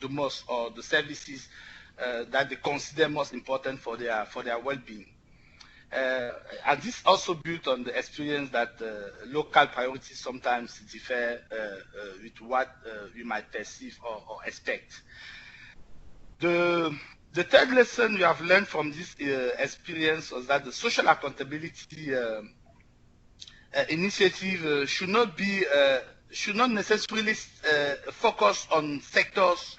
the most, or the services that they consider most important for their well-being. And this also built on the experience that local priorities sometimes differ with what we might perceive or expect. The third lesson we have learned from this experience was that the social accountability initiative should not necessarily focus on sectors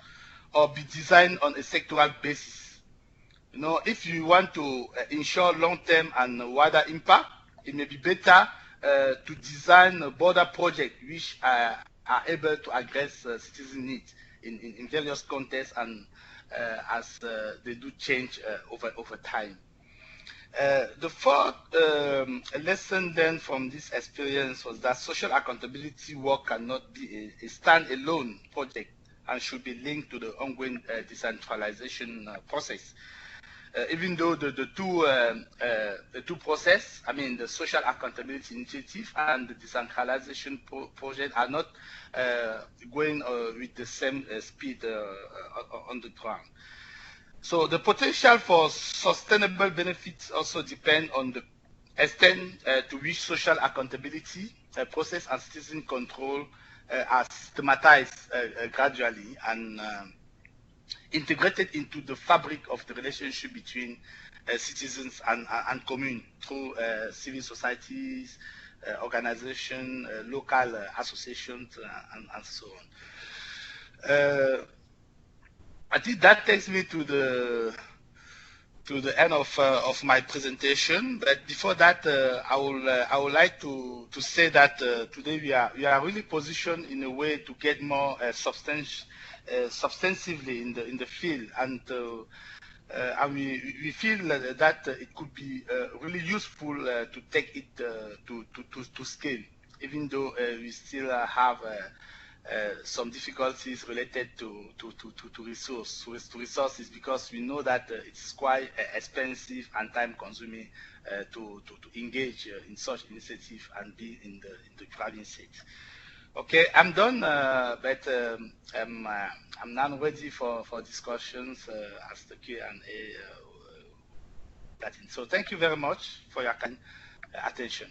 or be designed on a sectoral basis. You know, if you want to ensure long-term and wider impact, it may be better to design a broader project which are able to address citizen needs in various contexts and as they do change over time. The fourth lesson then from this experience was that social accountability work cannot be a stand-alone project and should be linked to the ongoing decentralization process. Even though the two process, I mean the social accountability initiative and the decentralization project, are not going with the same speed on the ground. So the potential for sustainable benefits also depend on the extent to which social accountability process and citizen control are systematized gradually and integrated into the fabric of the relationship between citizens and commune through civil societies, organizations, local associations, and so on. I think that takes me to the end of my presentation. But before that, I would like to say that today we are really positioned in a way to get more substantively in the field, and we feel that it could be really useful to take it to scale, even though we still have some difficulties related to resources, because we know that it's quite expensive and time consuming to engage in such initiative and be in the driving seat. Okay, I'm done, but I'm now ready for discussions as the Q&A. So thank you very much for your kind attention.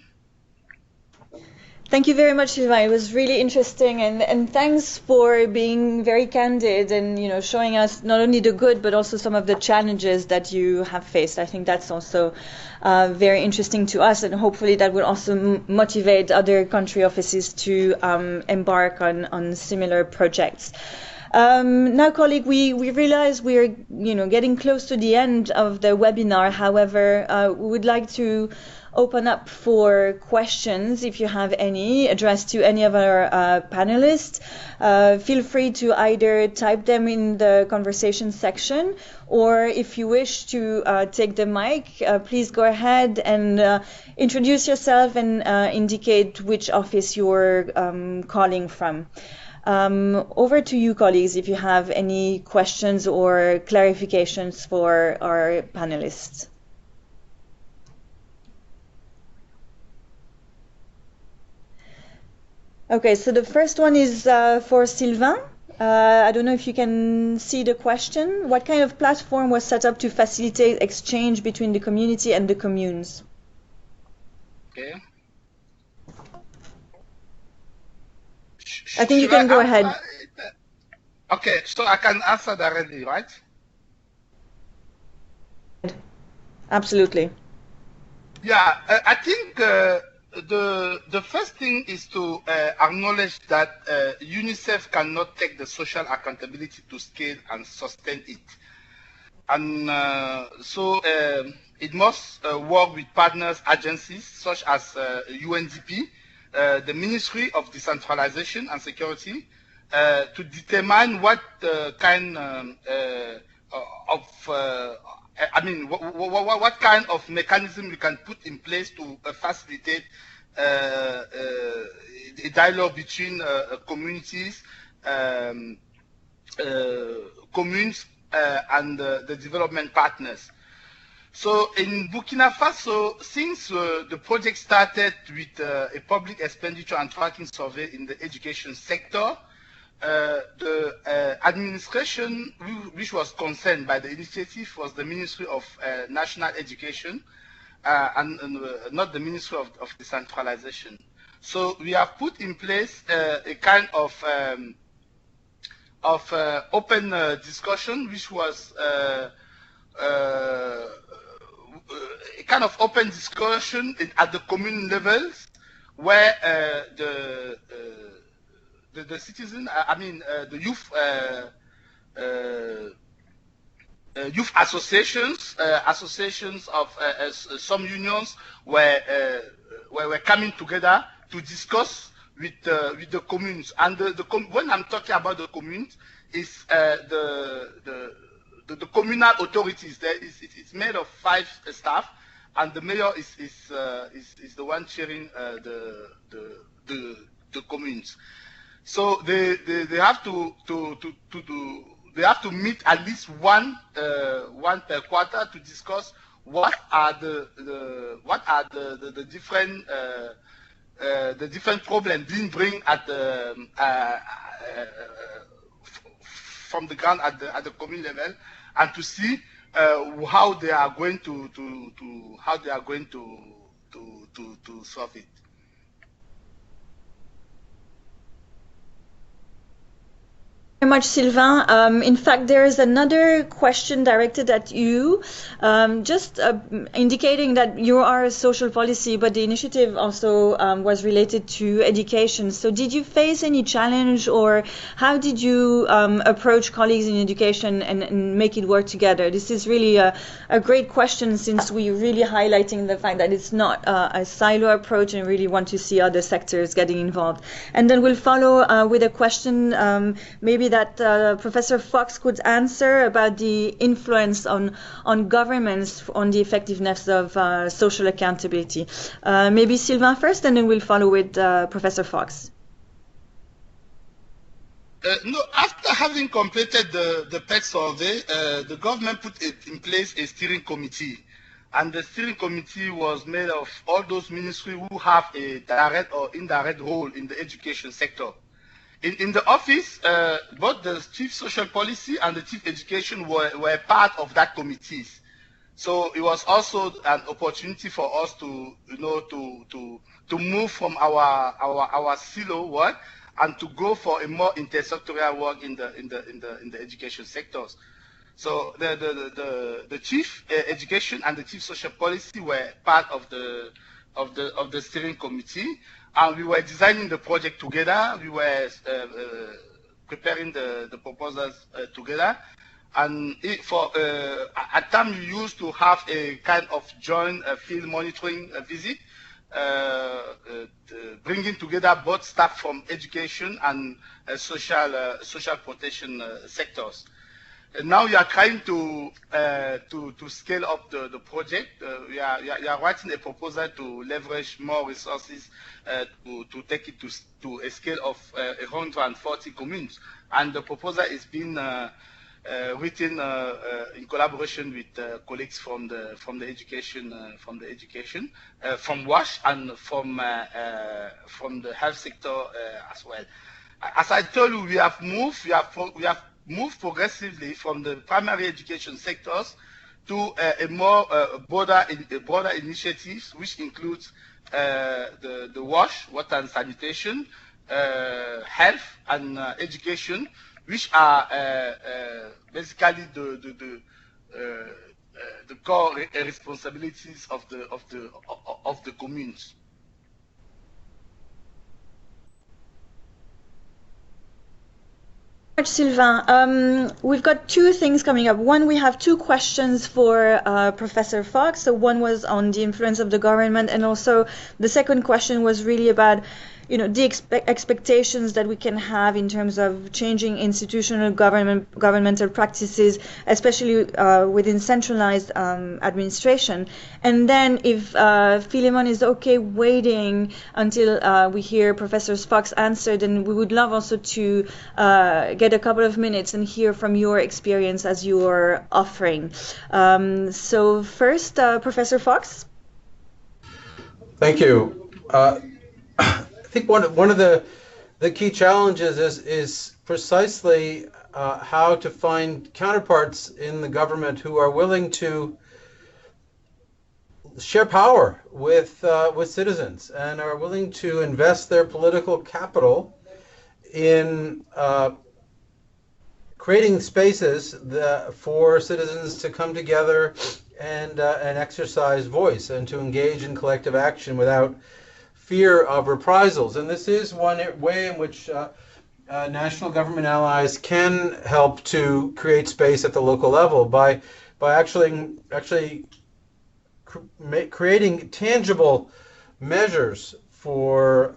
Thank you very much, Sylvain. It was really interesting, and thanks for being very candid and showing us not only the good but also some of the challenges that you have faced. I think that's also very interesting to us, and hopefully that will also motivate other country offices to embark on similar projects. Now, colleague, we realize we're getting close to the end of the webinar. However, we would like to open up for questions if you have any addressed to any of our panelists. Feel free to either type them in the conversation section, or if you wish to take the mic, please go ahead and introduce yourself and indicate which office you're calling from. Over to you, colleagues, if you have any questions or clarifications for our panelists. Okay, so the first one is for Sylvain. I don't know if you can see the question. What kind of platform was set up to facilitate exchange between the community and the communes? Okay. I think you can go ahead. Okay, so I can answer directly, right? Absolutely. Yeah, I think the first thing is to acknowledge that UNICEF cannot take the social accountability to scale and sustain it. And so it must work with partners agencies such as UNDP, the Ministry of Decentralization and Security, to determine what kind what kind of mechanism we can put in place to facilitate a dialogue between communities, communes, and the development partners. So in Burkina Faso, since the project started with a public expenditure and tracking survey in the education sector, the administration which was concerned by the initiative was the Ministry of National Education and not the Ministry of Decentralization. So we have put in place a kind of open discussion, which was a kind of open discussion at the commune levels, where the citizen, the youth associations, associations of some unions were coming together to discuss with the communes. And when I'm talking about the communes, is the communal authorities. It's made of 5 staff, and the mayor is the one chairing the communes. So they have to meet at least one per quarter to discuss what are the different problems being bring at from the ground at the commune level, and to see how they are going to solve it. Very much, Sylvain. In fact, there is another question directed at you, just indicating that you are a social policy, but the initiative also was related to education. So did you face any challenge, or how did you approach colleagues in education and make it work together? This is really a great question, since we're really highlighting the fact that it's not a silo approach and really want to see other sectors getting involved. And then we'll follow with a question maybe that Professor Fox could answer about the influence on governments on the effectiveness of social accountability. Maybe Sylvain first, and then we'll follow with Professor Fox. No, after having completed the PEC survey, the government put in place a steering committee. And the steering committee was made of all those ministries who have a direct or indirect role in the education sector. In the office, both the chief social policy and the chief education were part of that committees. So it was also an opportunity for us to move from our silo work and to go for a more intersectoral work in the education sectors. So the chief education and the chief social policy were part of the steering committee, and we were designing the project together. We were preparing the proposals together. And at times we used to have a kind of joint field monitoring visit, bringing together both staff from education and social protection sectors. And now we are trying to scale up the project. We are writing a proposal to leverage more resources to take it to a scale of 140 communes. And the proposal is being written in collaboration with colleagues from the education from WASH and from the health sector as well. As I told you, we have moved progressively from the primary education sectors to a more broader initiatives, which includes the WASH, water and sanitation, health and education, which are basically the core responsibilities of the communes. Sylvain, we've got two things coming up. One, we have two questions for Professor Fox. So one was on the influence of the government, and also the second question was really about, the expectations that we can have in terms of changing institutional governmental practices, especially within centralized administration. And then if Philemon is okay waiting until we hear Professor Fox answer, then we would love also to get a couple of minutes and hear from your experience as you are offering. So first, Professor Fox. Thank you. I think one of the key challenges is precisely how to find counterparts in the government who are willing to share power with citizens and are willing to invest their political capital in creating spaces for citizens to come together and exercise voice and to engage in collective action without fear of reprisals. And this is one way in which national government allies can help to create space at the local level by actually creating tangible measures for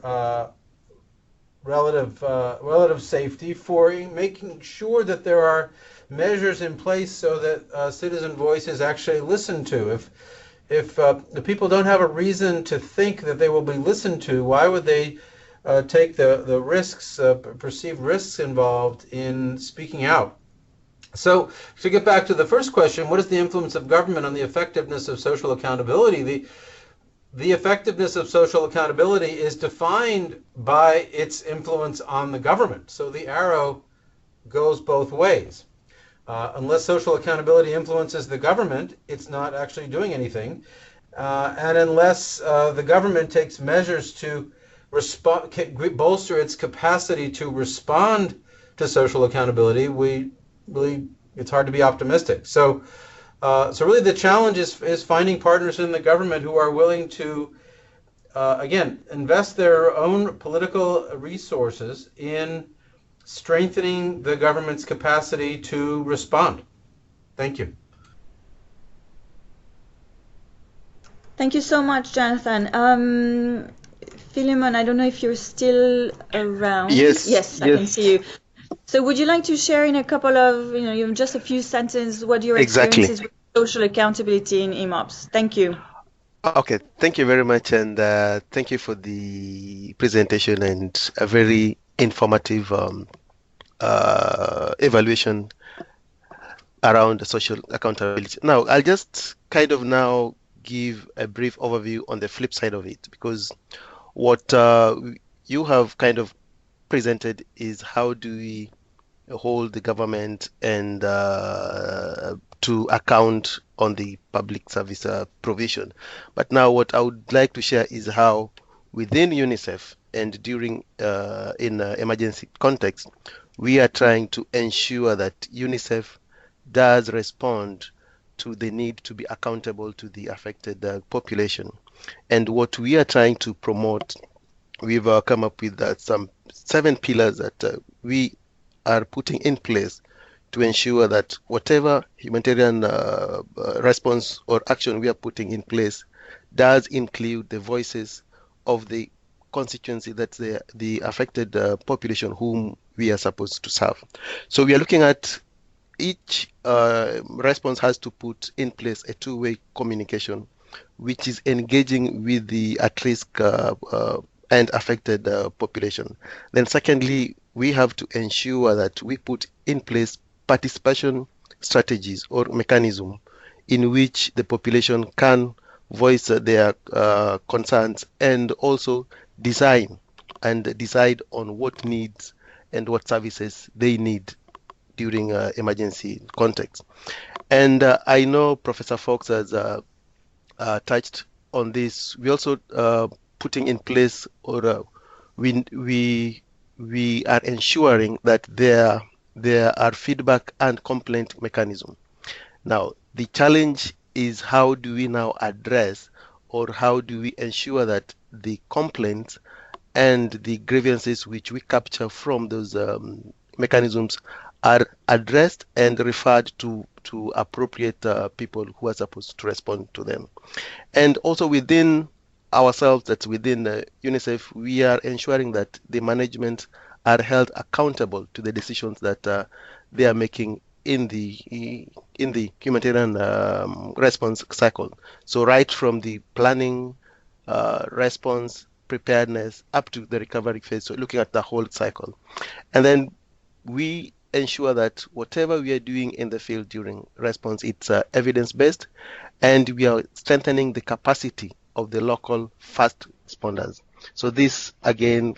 relative safety, for making sure that there are measures in place so that citizen voice is actually listened to. If the people don't have a reason to think that they will be listened to, why would they take the risks, perceived risks involved in speaking out? So to get back to the first question, what is the influence of government on the effectiveness of social accountability? The effectiveness of social accountability is defined by its influence on the government. So the arrow goes both ways. Unless social accountability influences the government, it's not actually doing anything. And unless the government takes measures to bolster its capacity to respond to social accountability, it's hard to be optimistic. So really the challenge is finding partners in the government who are willing to, again, invest their own political resources in strengthening the government's capacity to respond. Thank you. Thank you so much, Jonathan. Philemon, I don't know if you're still around. Yes, I can see you. So would you like to share in a couple of, just a few sentences what your experience is with social accountability in IMOPS? Thank you. Okay, thank you very much, and thank you for the presentation and a very informative evaluation around the social accountability. Now, I'll just kind of now give a brief overview on the flip side of it, because what you have kind of presented is how do we hold the government and to account on the public service provision. But now what I would like to share is how within UNICEF and during in emergency context, we are trying to ensure that UNICEF does respond to the need to be accountable to the affected population. And what we are trying to promote, we've come up with some 7 pillars that we are putting in place to ensure that whatever humanitarian response or action we are putting in place does include the voices of the constituency, that's the affected population whom we are supposed to serve. So we are looking at each response has to put in place a two-way communication, which is engaging with the at-risk and affected population. Then secondly, we have to ensure that we put in place participation strategies or mechanism in which the population can voice their concerns and also design and decide on what needs and what services they need during emergency context. And I know Professor Fox has touched on this. We also putting in place, or we are ensuring that there are feedback and complaint mechanism. Now, the challenge is how do we now address, or how do we ensure that the complaints and the grievances which we capture from those mechanisms are addressed and referred to appropriate people who are supposed to respond to them. And also within ourselves, that's within UNICEF, we are ensuring that the management are held accountable to the decisions that they are making in the humanitarian response cycle. So right from the planning, response, preparedness, up to the recovery phase, so looking at the whole cycle. And then we ensure that whatever we are doing in the field during response, it's evidence-based, and we are strengthening the capacity of the local fast responders. So this again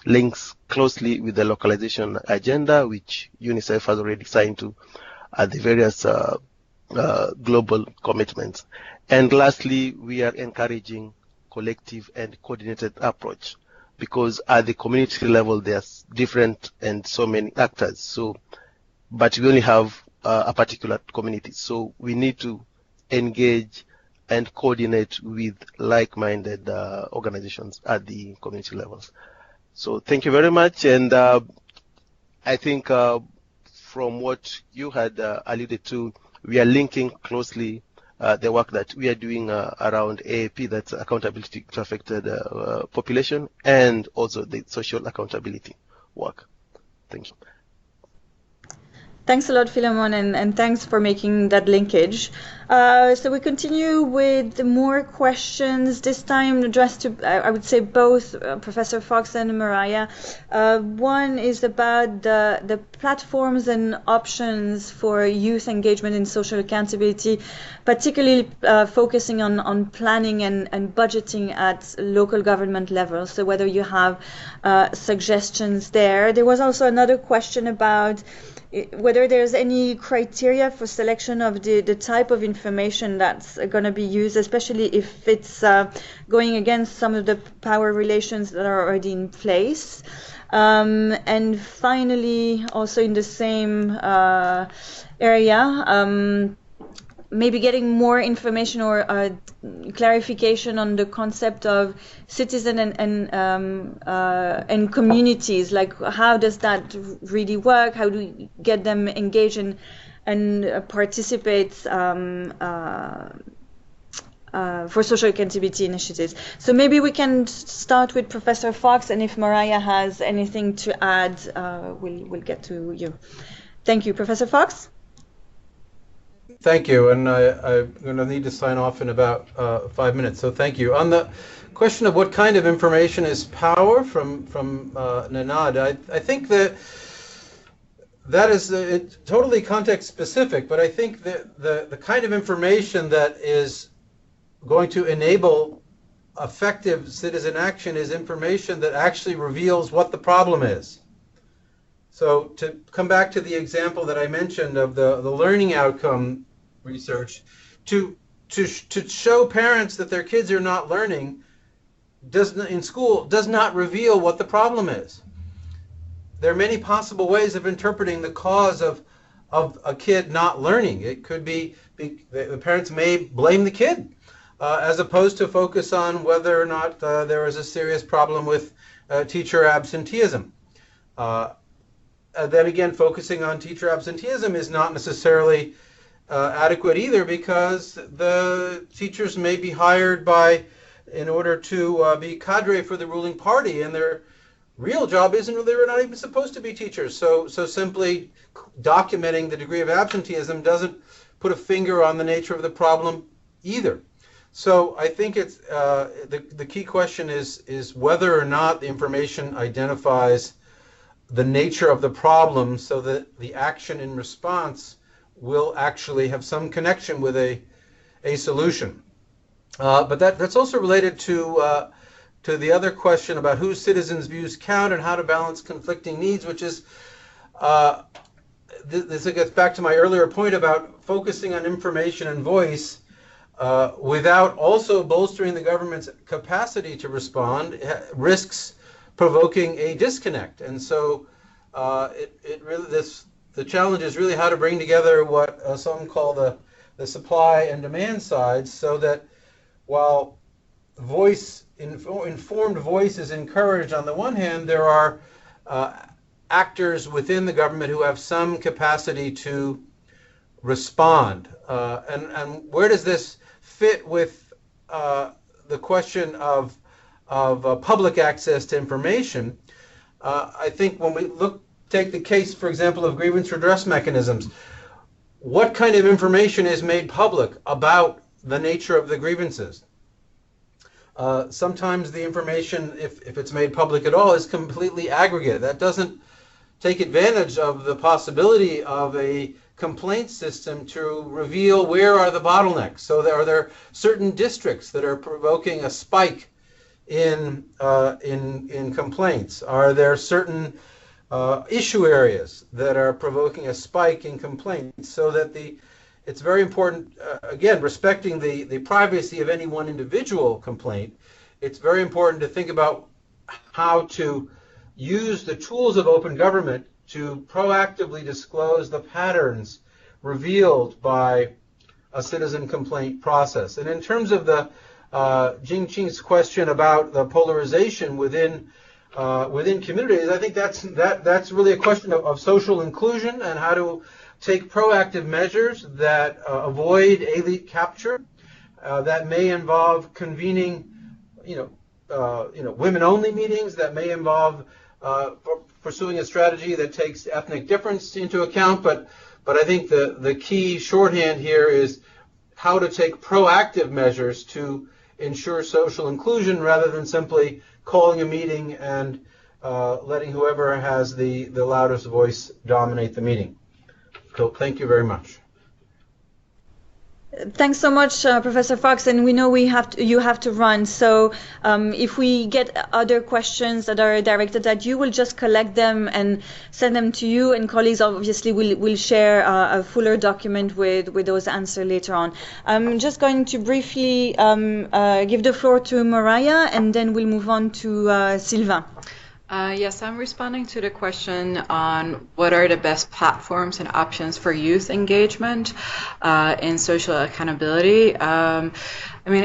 links closely with the localization agenda, which UNICEF has already signed to at the various global commitments. And lastly, we are encouraging collective and coordinated approach, because at the community level there's different and so many actors. So, but we only have a particular community. So we need to engage and coordinate with like-minded organizations at the community levels. So thank you very much. And I think from what you had alluded to, we are linking closely the work that we are doing around AAP, that's accountability to affected population, and also the social accountability work. Thank you. Thanks a lot, Philemon, and thanks for making that linkage. So we continue with more questions, this time addressed to, I would say, both Professor Fox and Mariah. One is about the platforms and options for youth engagement in social accountability, particularly focusing on planning and budgeting at local government level. So whether you have suggestions there. There was also another question about whether there's any criteria for selection of the type of information that's going to be used, especially if it's going against some of the power relations that are already in place. And finally, also in the same area, maybe getting more information or clarification on the concept of citizen and communities. Like, how does that really work? How do we get them engaged and participate for social accountability initiatives? So maybe we can start with Professor Fox, and if Mariah has anything to add, we'll get to you. Thank you, Professor Fox. Thank you, and I'm going to need to sign off in about 5 minutes, so thank you. On the question of what kind of information is power from Nanad, I think that is totally context specific, but I think that the kind of information that is going to enable effective citizen action is information that actually reveals what the problem is. So to come back to the example that I mentioned of the learning outcome research, to show parents that their kids are not learning in school does not reveal what the problem is. There are many possible ways of interpreting the cause of a kid not learning. It could be the parents may blame the kid as opposed to focus on whether or not there is a serious problem with teacher absenteeism. then again, focusing on teacher absenteeism is not necessarily adequate either, because the teachers may be hired in order to be cadre for the ruling party, and their real job isn't, they're not even supposed to be teachers. So simply documenting the degree of absenteeism doesn't put a finger on the nature of the problem either. So I think it's the key question is whether or not the information identifies the nature of the problem, so that the action in response will actually have some connection with a solution. But that's also related to the other question about whose citizens' views count and how to balance conflicting needs, which is this gets back to my earlier point about focusing on information and voice without also bolstering the government's capacity to respond risks provoking a disconnect. And so the challenge is really how to bring together what some call the supply and demand sides, so that while informed voice is encouraged on the one hand, there are actors within the government who have some capacity to respond. And where does this fit with the question of public access to information? I think when we take the case, for example, of grievance redress mechanisms, what kind of information is made public about the nature of the grievances? Sometimes the information, if it's made public at all, is completely aggregate. That doesn't take advantage of the possibility of a complaint system to reveal where are the bottlenecks. So are there certain districts that are provoking a spike in complaints? Are there certain issue areas that are provoking a spike in complaints? So that it's very important, again, respecting the privacy of any one individual complaint. It's very important to think about how to use the tools of open government to proactively disclose the patterns revealed by a citizen complaint process. And in terms of the Jing-Qing's question about the polarization within communities, I think that's really a question of social inclusion and how to take proactive measures that avoid elite capture. That may involve convening, women-only meetings. That may involve pursuing a strategy that takes ethnic difference into account. But I think the key shorthand here is how to take proactive measures to ensure social inclusion, rather than simply calling a meeting and letting whoever has the loudest voice dominate the meeting. So thank you very much. Thanks so much, Professor Fox, and we know you have to run. So if we get other questions that are directed at you, we'll just collect them and send them to you. And colleagues, obviously, will share a fuller document with those answers later on. I'm just going to briefly give the floor to Mariah, and then we'll move on to Sylvain. Yes, I'm responding to the question on what are the best platforms and options for youth engagement in social accountability. I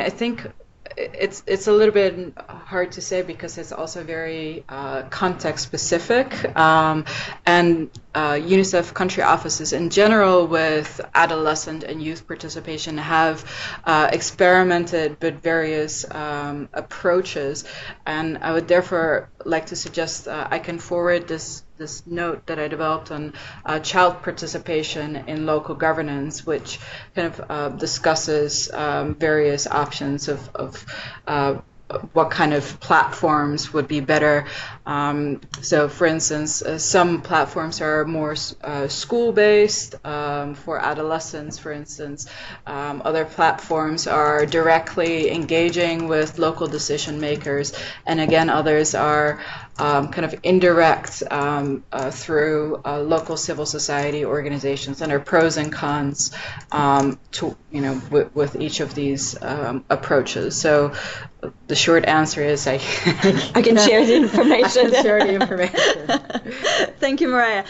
think it's a little bit hard to say because it's also very context specific, and UNICEF country offices in general with adolescent and youth participation have experimented with various approaches, and I would therefore like to suggest I can forward this note that I developed on child participation in local governance, which kind of discusses various options of what kind of platforms would be better. So, for instance, some platforms are more school-based for adolescents, for instance. Other platforms are directly engaging with local decision makers, and again, others are kind of indirect through local civil society organizations, and there are pros and cons with each of these approaches. So the short answer is I can share the information. I can share the information. Thank you, Mariah.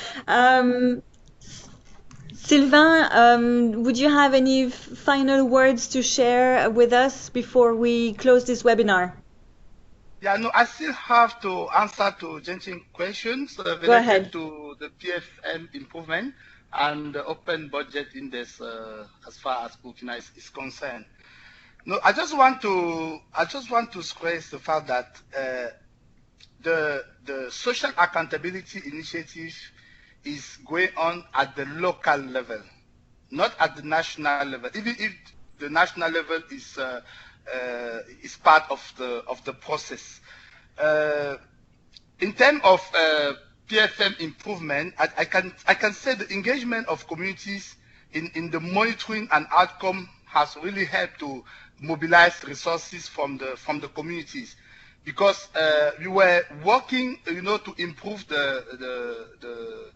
Sylvain, would you have any final words to share with us before we close this webinar? Yeah, no, I still have to answer to Jensen's questions Go related ahead. to the PFM improvement and the open budget index as far as Burkina is concerned. No, I just want to stress the fact that the social accountability initiative is going on at the local level, not at the national level. Even if the national level is part of the process. Uh, in terms of PFM improvement, I can say the engagement of communities in the monitoring and outcome has really helped to mobilize resources from the communities, because we were working, to improve the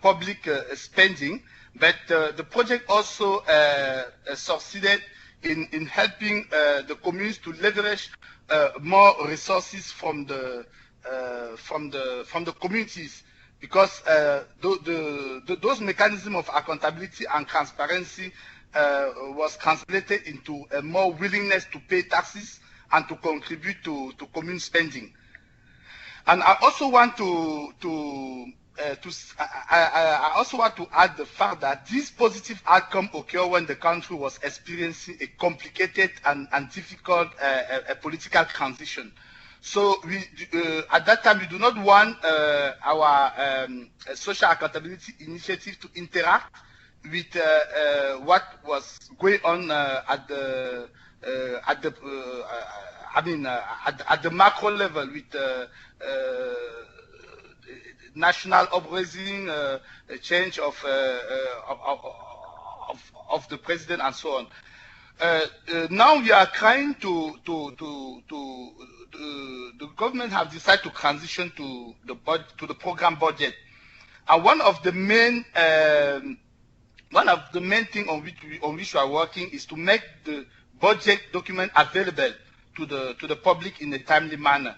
public spending, but the project also succeeded in helping the communities to leverage more resources from the communities, because those mechanisms of accountability and transparency was translated into a more willingness to pay taxes and to contribute to commune spending. And I also want I also want to add the fact that this positive outcome occurred when the country was experiencing a complicated and difficult political transition. So at that time, we do not want our social accountability initiative to interact with what was going on at the macro level with national uprising, change of the president, and so on. Now we are trying the government have decided to transition to the program budget, and one of the main things on which we are working is to make the budget document available to the public in a timely manner,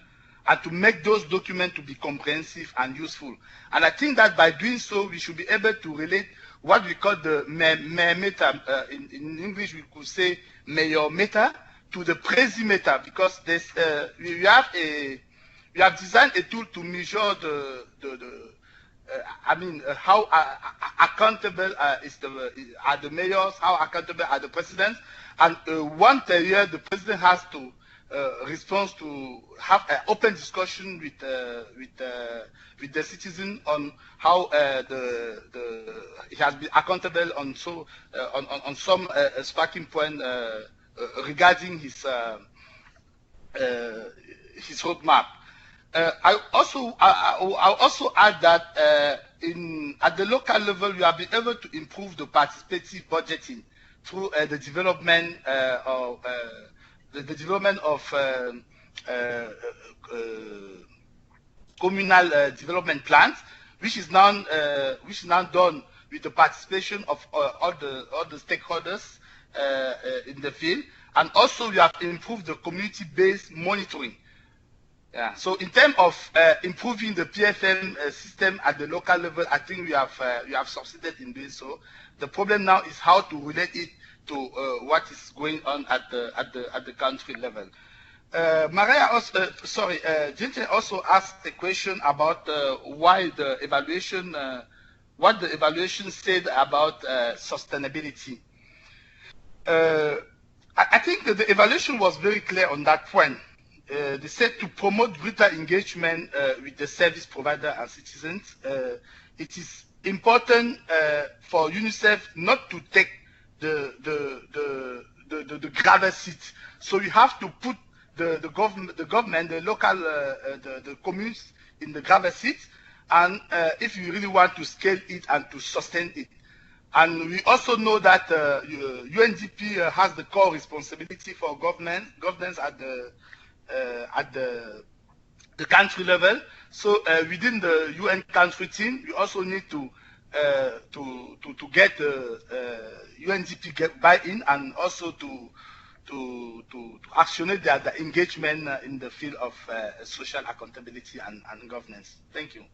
and to make those documents to be comprehensive and useful. And I think that by doing so, we should be able to relate what we call the meta. In English, we could say meta to the meta, because there's we have designed a tool to measure how accountable are the mayors, how accountable are the presidents, and once a year the president has to respond to have an open discussion with the citizen on how he has been accountable on some sparking point regarding his roadmap. I also add that at the local level, we have been able to improve the participative budgeting through the development of communal development plans, which is now done with the participation of all the stakeholders in the field, and also we have improved the community-based monitoring. Yeah. So in terms of improving the PFM system at the local level, I think we have succeeded in doing so. The problem now is how to relate it to what is going on at the country level. Jinten also asked a question about why the evaluation, what the evaluation said about sustainability. I think that the evaluation was very clear on that point. They said to promote greater engagement with the service provider and citizens. It is important for UNICEF not to take the driver's seat. So you have to put the government, the local, the communes in the driver's seat, and if you really want to scale it and to sustain it. And we also know that UNDP has the core responsibility for governance at the country level. So within the UN country team, we also need to get UNDP buy-in, and also to actionate the engagement in the field of social accountability and governance. Thank you.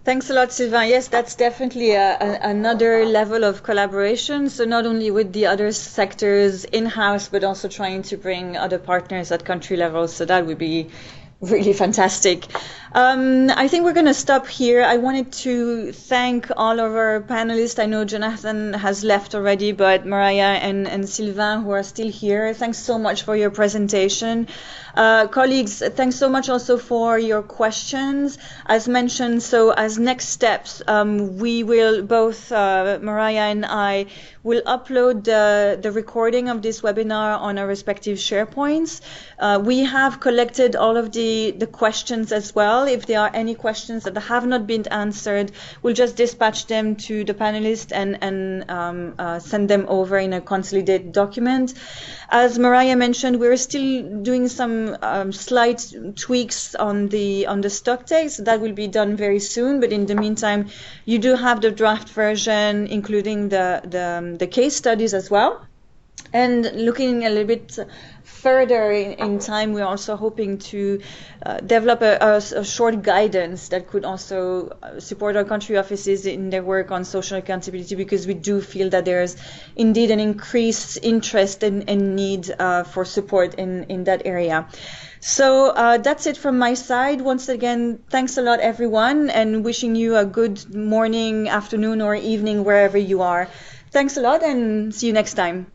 Thanks a lot, Sylvain. Yes, that's definitely another level of collaboration. So not only with the other sectors in-house, but also trying to bring other partners at country level. So that would be really fantastic. I think we're going to stop here. I wanted to thank all of our panelists. I know Jonathan has left already, but Mariah and Sylvain, who are still here, thanks so much for your presentation. Colleagues, thanks so much also for your questions. As mentioned, so as next steps, we will both, Mariah and I, will upload the recording of this webinar on our respective SharePoints. We have collected all of the questions as well. If there are any questions that have not been answered, we'll just dispatch them to the panelists and send them over in a consolidated document. As Mariah mentioned, we're still doing some slight tweaks on the stock take, so that will be done very soon. But in the meantime, you do have the draft version, including the case studies as well. And looking a little bit further in time, we're also hoping to develop a short guidance that could also support our country offices in their work on social accountability, because we do feel that there's indeed an increased interest and need for support in that area. So that's it from my side. Once again, thanks a lot, everyone, and wishing you a good morning, afternoon, or evening, wherever you are. Thanks a lot, and see you next time.